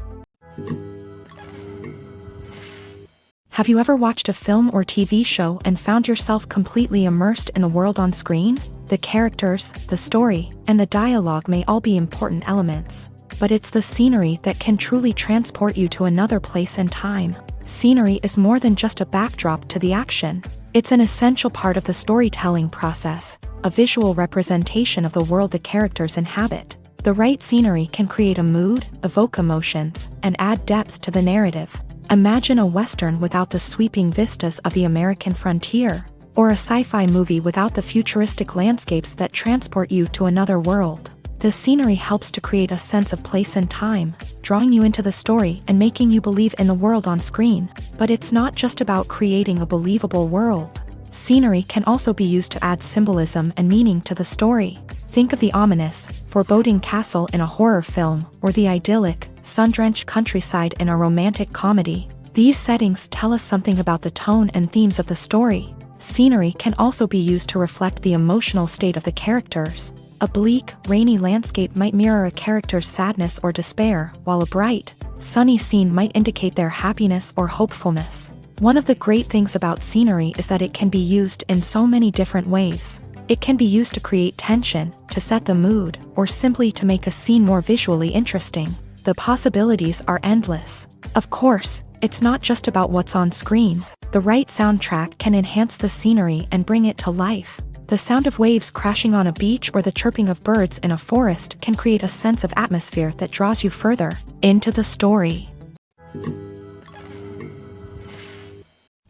S1: Have you ever watched a film or TV show and found yourself completely immersed in the world on screen? The characters, the story, and the dialogue may all be important elements, but it's the scenery that can truly transport you to another place and time. Scenery is more than just a backdrop to the action. It's an essential part of the storytelling process, a visual representation of the world the characters inhabit. The right scenery can create a mood, evoke emotions, and add depth to the narrative. Imagine a Western without the sweeping vistas of the American frontier, or a sci-fi movie without the futuristic landscapes that transport you to another world. The scenery helps to create a sense of place and time, drawing you into the story and making you believe in the world on screen. But it's not just about creating a believable world. Scenery can also be used to add symbolism and meaning to the story. Think of the ominous, foreboding castle in a horror film, or the idyllic, sun-drenched countryside in a romantic comedy. These settings tell us something about the tone and themes of the story. Scenery can also be used to reflect the emotional state of the characters. A bleak, rainy landscape might mirror a character's sadness or despair, while a bright, sunny scene might indicate their happiness or hopefulness. One of the great things about scenery is that it can be used in so many different ways. It can be used to create tension, to set the mood, or simply to make a scene more visually interesting. The possibilities are endless. Of course, it's not just about what's on screen. The right soundtrack can enhance the scenery and bring it to life. The sound of waves crashing on a beach or the chirping of birds in a forest can create a sense of atmosphere that draws you further into the story.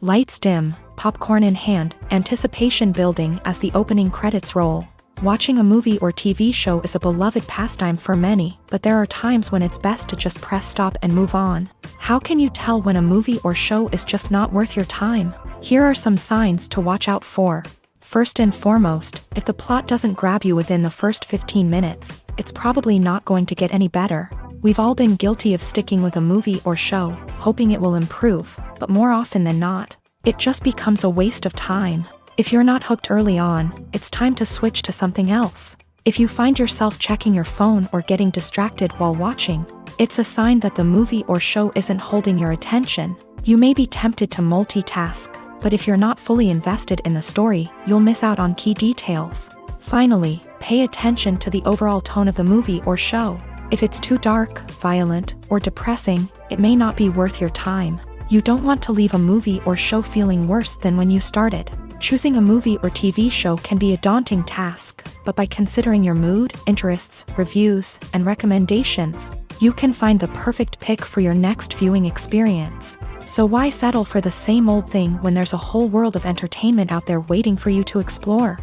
S1: Lights dim, popcorn in hand, anticipation building as the opening credits roll. Watching a movie or TV show is a beloved pastime for many, but there are times when it's best to just press stop and move on. How can you tell when a movie or show is just not worth your time? Here are some signs to watch out for. First and foremost, if the plot doesn't grab you within the first 15 minutes, it's probably not going to get any better. We've all been guilty of sticking with a movie or show, hoping it will improve, but more often than not, it just becomes a waste of time. If you're not hooked early on, it's time to switch to something else. If you find yourself checking your phone or getting distracted while watching, it's a sign that the movie or show isn't holding your attention. You may be tempted to multitask, but if you're not fully invested in the story, you'll miss out on key details. Finally, pay attention to the overall tone of the movie or show. If it's too dark, violent, or depressing, it may not be worth your time. You don't want to leave a movie or show feeling worse than when you started. Choosing a movie or TV show can be a daunting task, but by considering your mood, interests, reviews, and recommendations, you can find the perfect pick for your next viewing experience. So why settle for the same old thing when there's a whole world of entertainment out there waiting for you to explore?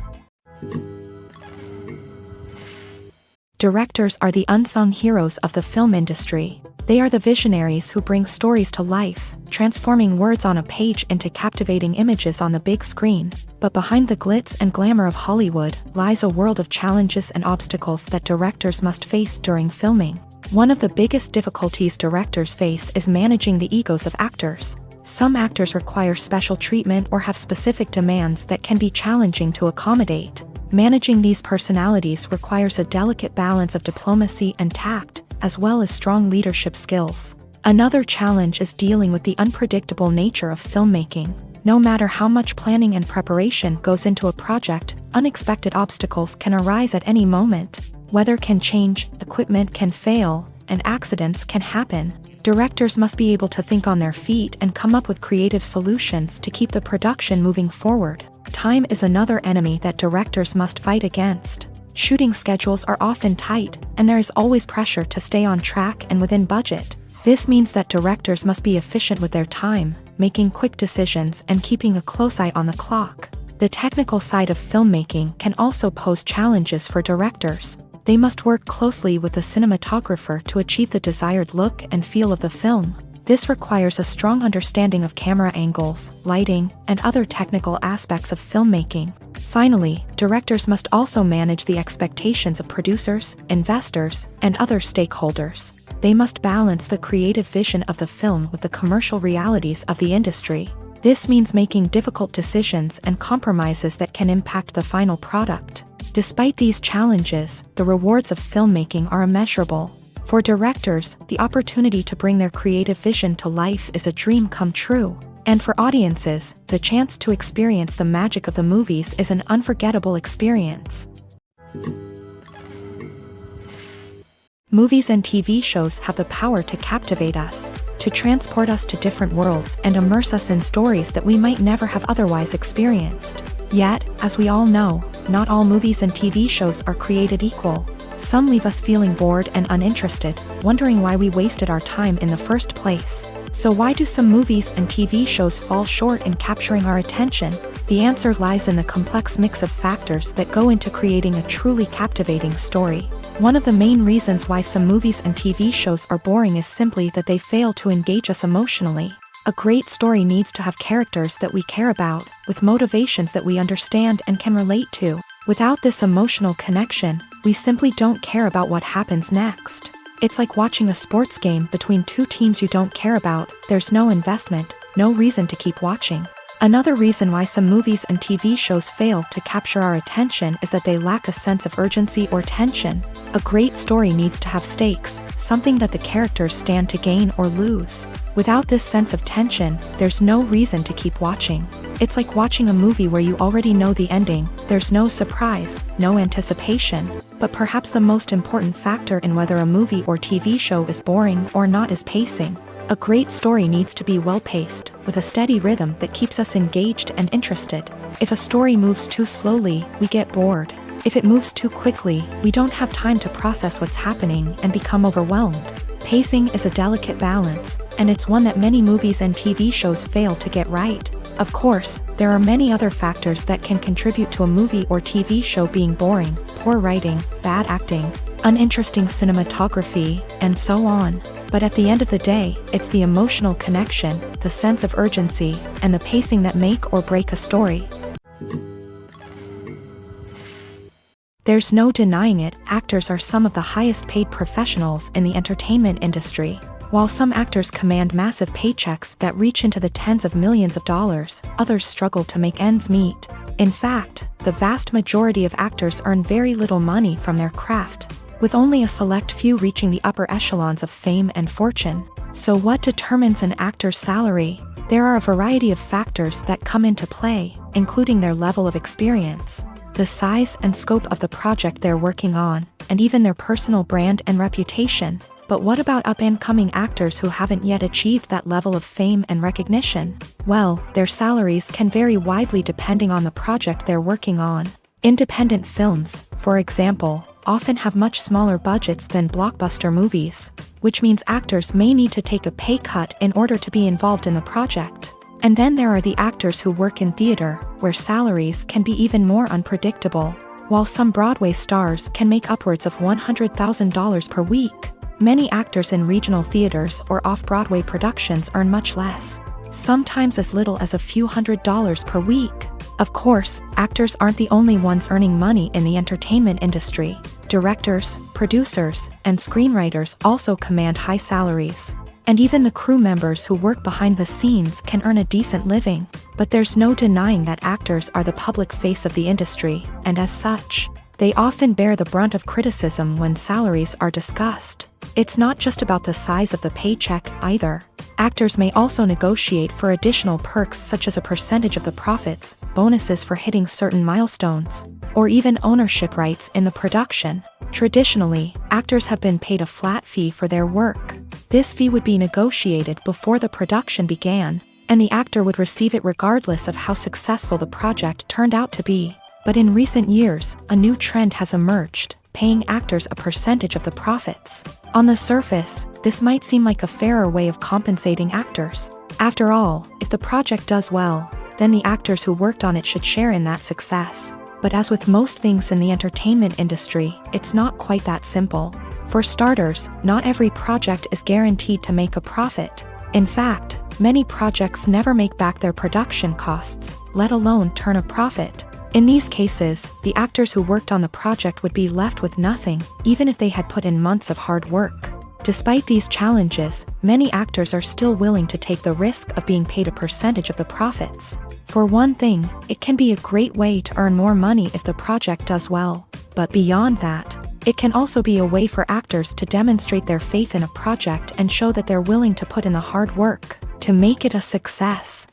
S1: Directors are the unsung heroes of the film industry. They are the visionaries who bring stories to life, transforming words on a page into captivating images on the big screen. But behind the glitz and glamour of Hollywood lies a world of challenges and obstacles that directors must face during filming. One of the biggest difficulties directors face is managing the egos of actors. Some actors require special treatment or have specific demands that can be challenging to accommodate. Managing these personalities requires a delicate balance of diplomacy and tact, as well as strong leadership skills. Another challenge is dealing with the unpredictable nature of filmmaking. No matter how much planning and preparation goes into a project, unexpected obstacles can arise at any moment. Weather can change, equipment can fail, and accidents can happen. Directors must be able to think on their feet and come up with creative solutions to keep the production moving forward. Time is another enemy that directors must fight against. Shooting schedules are often tight, and there is always pressure to stay on track and within budget. This means that directors must be efficient with their time, making quick decisions and keeping a close eye on the clock. The technical side of filmmaking can also pose challenges for directors. They must work closely with the cinematographer to achieve the desired look and feel of the film. This requires a strong understanding of camera angles, lighting, and other technical aspects of filmmaking. Finally, directors must also manage the expectations of producers, investors, and other stakeholders. They must balance the creative vision of the film with the commercial realities of the industry. This means making difficult decisions and compromises that can impact the final product. Despite these challenges, the rewards of filmmaking are immeasurable. For directors, the opportunity to bring their creative vision to life is a dream come true. And for audiences, the chance to experience the magic of the movies is an unforgettable experience. Movies and TV shows have the power to captivate us, to transport us to different worlds and immerse us in stories that we might never have otherwise experienced. Yet, as we all know, not all movies and TV shows are created equal. Some leave us feeling bored and uninterested, wondering why we wasted our time in the first place. So why do some movies and TV shows fall short in capturing our attention? The answer lies in the complex mix of factors that go into creating a truly captivating story. One of the main reasons why some movies and TV shows are boring is simply that they fail to engage us emotionally. A great story needs to have characters that we care about, with motivations that we understand and can relate to. Without this emotional connection, we simply don't care about what happens next. It's like watching a sports game between two teams you don't care about. There's no investment, no reason to keep watching. Another reason why some movies and TV shows fail to capture our attention is that they lack a sense of urgency or tension. A great story needs to have stakes, something that the characters stand to gain or lose. Without this sense of tension, there's no reason to keep watching. It's like watching a movie where you already know the ending. There's no surprise, no anticipation. But perhaps the most important factor in whether a movie or TV show is boring or not is pacing. A great story needs to be well-paced, with a steady rhythm that keeps us engaged and interested. If a story moves too slowly, we get bored. If it moves too quickly, we don't have time to process what's happening and become overwhelmed. Pacing is a delicate balance, and it's one that many movies and TV shows fail to get right. Of course, there are many other factors that can contribute to a movie or TV show being boring: poor writing, bad acting, uninteresting cinematography, and so on. But at the end of the day, it's the emotional connection, the sense of urgency, and the pacing that make or break a story. There's no denying it, actors are some of the highest paid professionals in the entertainment industry. While some actors command massive paychecks that reach into the tens of millions of dollars, others struggle to make ends meet. In fact, the vast majority of actors earn very little money from their craft, with only a select few reaching the upper echelons of fame and fortune. So what determines an actor's salary? There are a variety of factors that come into play, including their level of experience, the size and scope of the project they're working on, and even their personal brand and reputation. But what about up-and-coming actors who haven't yet achieved that level of fame and recognition? Well, their salaries can vary widely depending on the project they're working on. Independent films, for example, often have much smaller budgets than blockbuster movies, which means actors may need to take a pay cut in order to be involved in the project. And then there are the actors who work in theater, where salaries can be even more unpredictable. While some Broadway stars can make upwards of $100,000 per week, many actors in regional theaters or off-Broadway productions earn much less, sometimes as little as a few $100s per week. Of course, actors aren't the only ones earning money in the entertainment industry. Directors, producers, and screenwriters also command high salaries. And even the crew members who work behind the scenes can earn a decent living. But there's no denying that actors are the public face of the industry, and as such, they often bear the brunt of criticism when salaries are discussed. It's not just about the size of the paycheck either. Actors may also negotiate for additional perks such as a percentage of the profits, bonuses for hitting certain milestones, or even ownership rights in the production. Traditionally, actors have been paid a flat fee for their work. This fee would be negotiated before the production began, and the actor would receive it regardless of how successful the project turned out to be. But in recent years, a new trend has emerged, paying actors a percentage of the profits. On the surface, this might seem like a fairer way of compensating actors. After all, if the project does well, then the actors who worked on it should share in that success. But as with most things in the entertainment industry, it's not quite that simple. For starters, not every project is guaranteed to make a profit. In fact, many projects never make back their production costs, let alone turn a profit. In these cases, the actors who worked on the project would be left with nothing, even if they had put in months of hard work. Despite these challenges, many actors are still willing to take the risk of being paid a percentage of the profits. For one thing, it can be a great way to earn more money if the project does well. But beyond that, it can also be a way for actors to demonstrate their faith in a project and show that they're willing to put in the hard work to make it a success.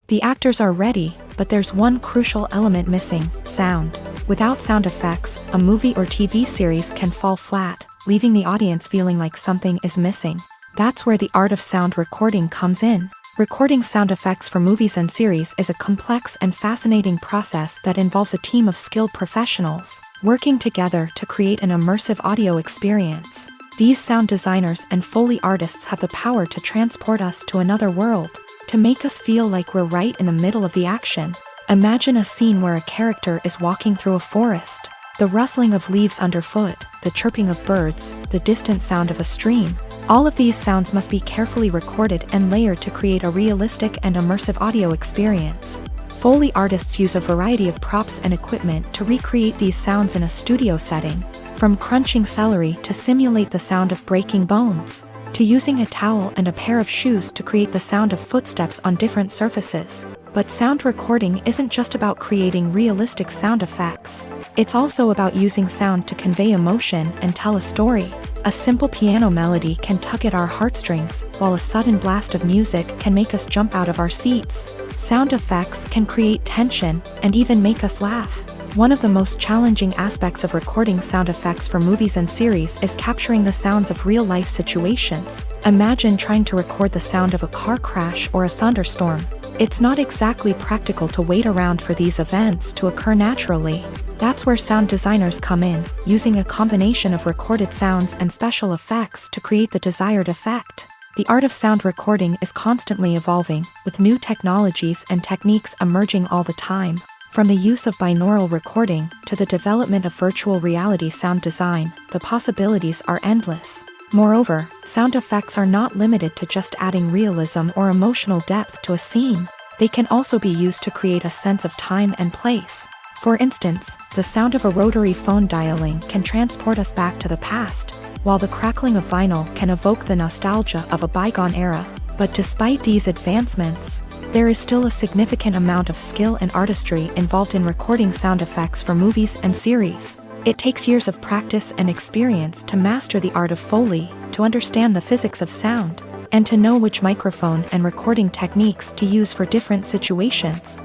S1: The actors are ready, but there's one crucial element missing: sound. Without sound effects, a movie or TV series can fall flat, leaving the audience feeling like something is missing. That's where the art of sound recording comes in. Recording sound effects for movies and series is a complex and fascinating process that involves a team of skilled professionals working together to create an immersive audio experience. These sound designers and Foley artists have the power to transport us to another world, to make us feel like we're right in the middle of the action. Imagine a scene where a character is walking through a forest. The rustling of leaves underfoot, the chirping of birds, the distant sound of a stream. All of these sounds must be carefully recorded and layered to create a realistic and immersive audio experience. Foley artists use a variety of props and equipment to recreate these sounds in a studio setting, from crunching celery to simulate the sound of breaking bones, to using a towel and a pair of shoes to create the sound of footsteps on different surfaces. But sound recording isn't just about creating realistic sound effects. It's also about using sound to convey emotion and tell a story. A simple piano melody can tug at our heartstrings, while a sudden blast of music can make us jump out of our seats. Sound effects can create tension and even make us laugh. One of the most challenging aspects of recording sound effects for movies and series is capturing the sounds of real-life situations. Imagine trying to record the sound of a car crash or a thunderstorm. It's not exactly practical to wait around for these events to occur naturally. That's where sound designers come in, using a combination of recorded sounds and special effects to create the desired effect. The art of sound recording is constantly evolving, with new technologies and techniques emerging all the time. From the use of binaural recording to the development of virtual reality sound design, the possibilities are endless. Moreover, sound effects are not limited to just adding realism or emotional depth to a scene. They can also be used to create a sense of time and place. For instance, the sound of a rotary phone dialing can transport us back to the past, while the crackling of vinyl can evoke the nostalgia of a bygone era. But despite these advancements, there is still a significant amount of skill and artistry involved in recording sound effects for movies and series. It takes years of practice and experience to master the art of Foley, to understand the physics of sound, and to know which microphone and recording techniques to use for different situations.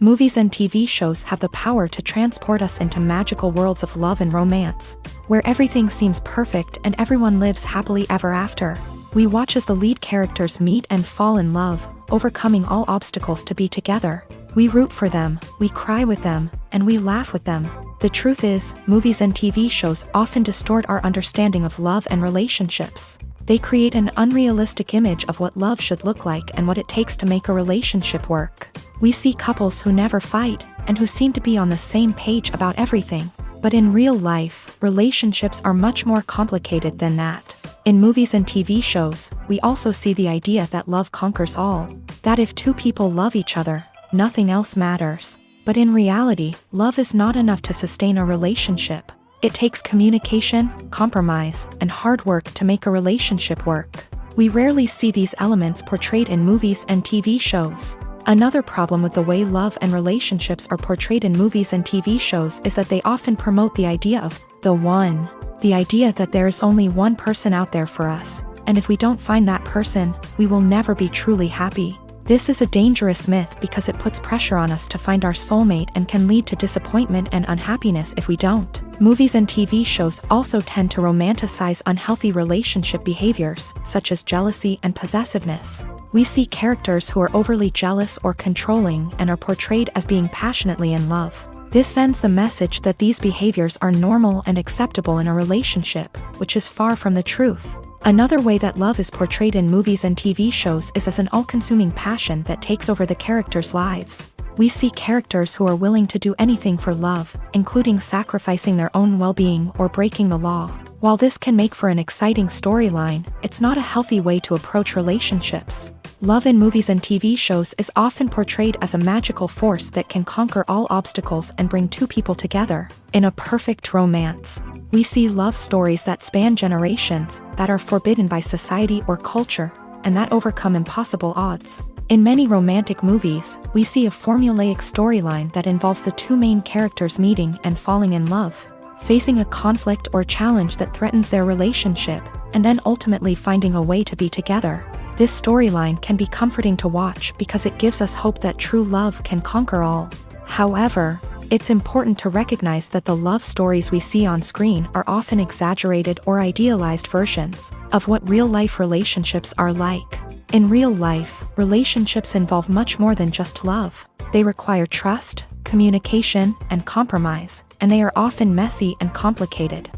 S1: Movies and TV shows have the power to transport us into magical worlds of love and romance, where everything seems perfect and everyone lives happily ever after. We watch as the lead characters meet and fall in love, overcoming all obstacles to be together. We root for them, we cry with them, and we laugh with them. The truth is, movies and TV shows often distort our understanding of love and relationships. They create an unrealistic image of what love should look like and what it takes to make a relationship work. We see couples who never fight, and who seem to be on the same page about everything. But in real life, relationships are much more complicated than that. In movies and TV shows, we also see the idea that love conquers all. That if two people love each other, nothing else matters. But in reality, love is not enough to sustain a relationship. It takes communication, compromise, and hard work to make a relationship work. We rarely see these elements portrayed in movies and TV shows. Another problem with the way love and relationships are portrayed in movies and TV shows is that they often promote the idea of the one. The idea that there is only one person out there for us, and if we don't find that person, we will never be truly happy. This is a dangerous myth because it puts pressure on us to find our soulmate and can lead to disappointment and unhappiness if we don't. Movies and TV shows also tend to romanticize unhealthy relationship behaviors, such as jealousy and possessiveness. We see characters who are overly jealous or controlling and are portrayed as being passionately in love. This sends the message that these behaviors are normal and acceptable in a relationship, which is far from the truth. Another way that love is portrayed in movies and TV shows is as an all-consuming passion that takes over the characters' lives. We see characters who are willing to do anything for love, including sacrificing their own well-being or breaking the law. While this can make for an exciting storyline, it's not a healthy way to approach relationships. Love in movies and TV shows is often portrayed as a magical force that can conquer all obstacles and bring two people together. In a perfect romance, we see love stories that span generations, that are forbidden by society or culture, and that overcome impossible odds. In many romantic movies, we see a formulaic storyline that involves the two main characters meeting and falling in love, facing a conflict or challenge that threatens their relationship, and then ultimately finding a way to be together. This storyline can be comforting to watch because it gives us hope that true love can conquer all. However, it's important to recognize that the love stories we see on screen are often exaggerated or idealized versions of what real-life relationships are like. In real life, relationships involve much more than just love. They require trust, communication, and compromise, and they are often messy and complicated.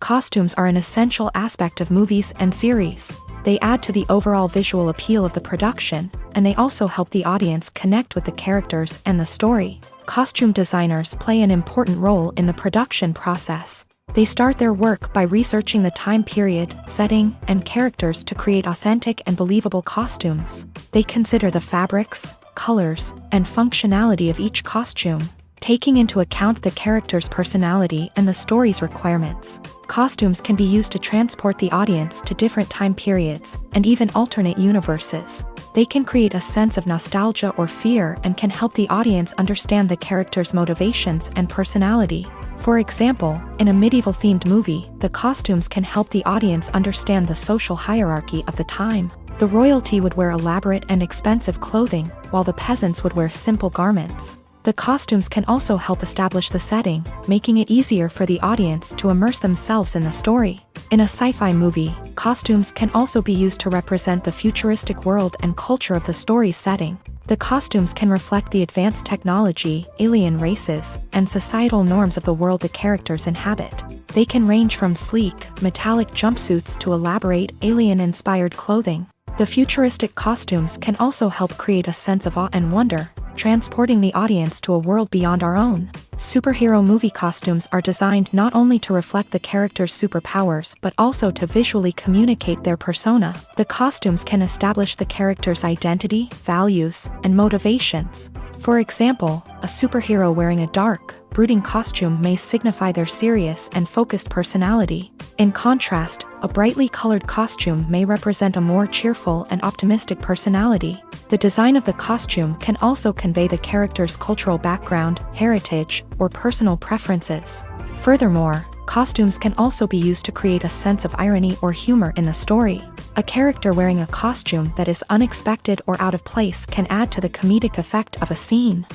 S1: Costumes are an essential aspect of movies and series. They add to the overall visual appeal of the production, and they also help the audience connect with the characters and the story. Costume designers play an important role in the production process. They start their work by researching the time period, setting, and characters to create authentic and believable costumes. They consider the fabrics, colors, and functionality of each costume, taking into account the character's personality and the story's requirements. Costumes can be used to transport the audience to different time periods and even alternate universes. They can create a sense of nostalgia or fear and can help the audience understand the character's motivations and personality. For example, in a medieval-themed movie, the costumes can help the audience understand the social hierarchy of the time. The royalty would wear elaborate and expensive clothing, while the peasants would wear simple garments. The costumes can also help establish the setting, making it easier for the audience to immerse themselves in the story. In a sci-fi movie, costumes can also be used to represent the futuristic world and culture of the story's setting. The costumes can reflect the advanced technology, alien races, and societal norms of the world the characters inhabit. They can range from sleek, metallic jumpsuits to elaborate, alien-inspired clothing. The futuristic costumes can also help create a sense of awe and wonder, transporting the audience to a world beyond our own. Superhero movie costumes are designed not only to reflect the character's superpowers but also to visually communicate their persona. The costumes can establish the character's identity, values, and motivations. For example, a superhero wearing a dark, brooding costume may signify their serious and focused personality. In contrast, a brightly colored costume may represent a more cheerful and optimistic personality. The design of the costume can also convey the character's cultural background, heritage, or personal preferences. Furthermore, costumes can also be used to create a sense of irony or humor in the story. A character wearing a costume that is unexpected or out of place can add to the comedic effect of a scene.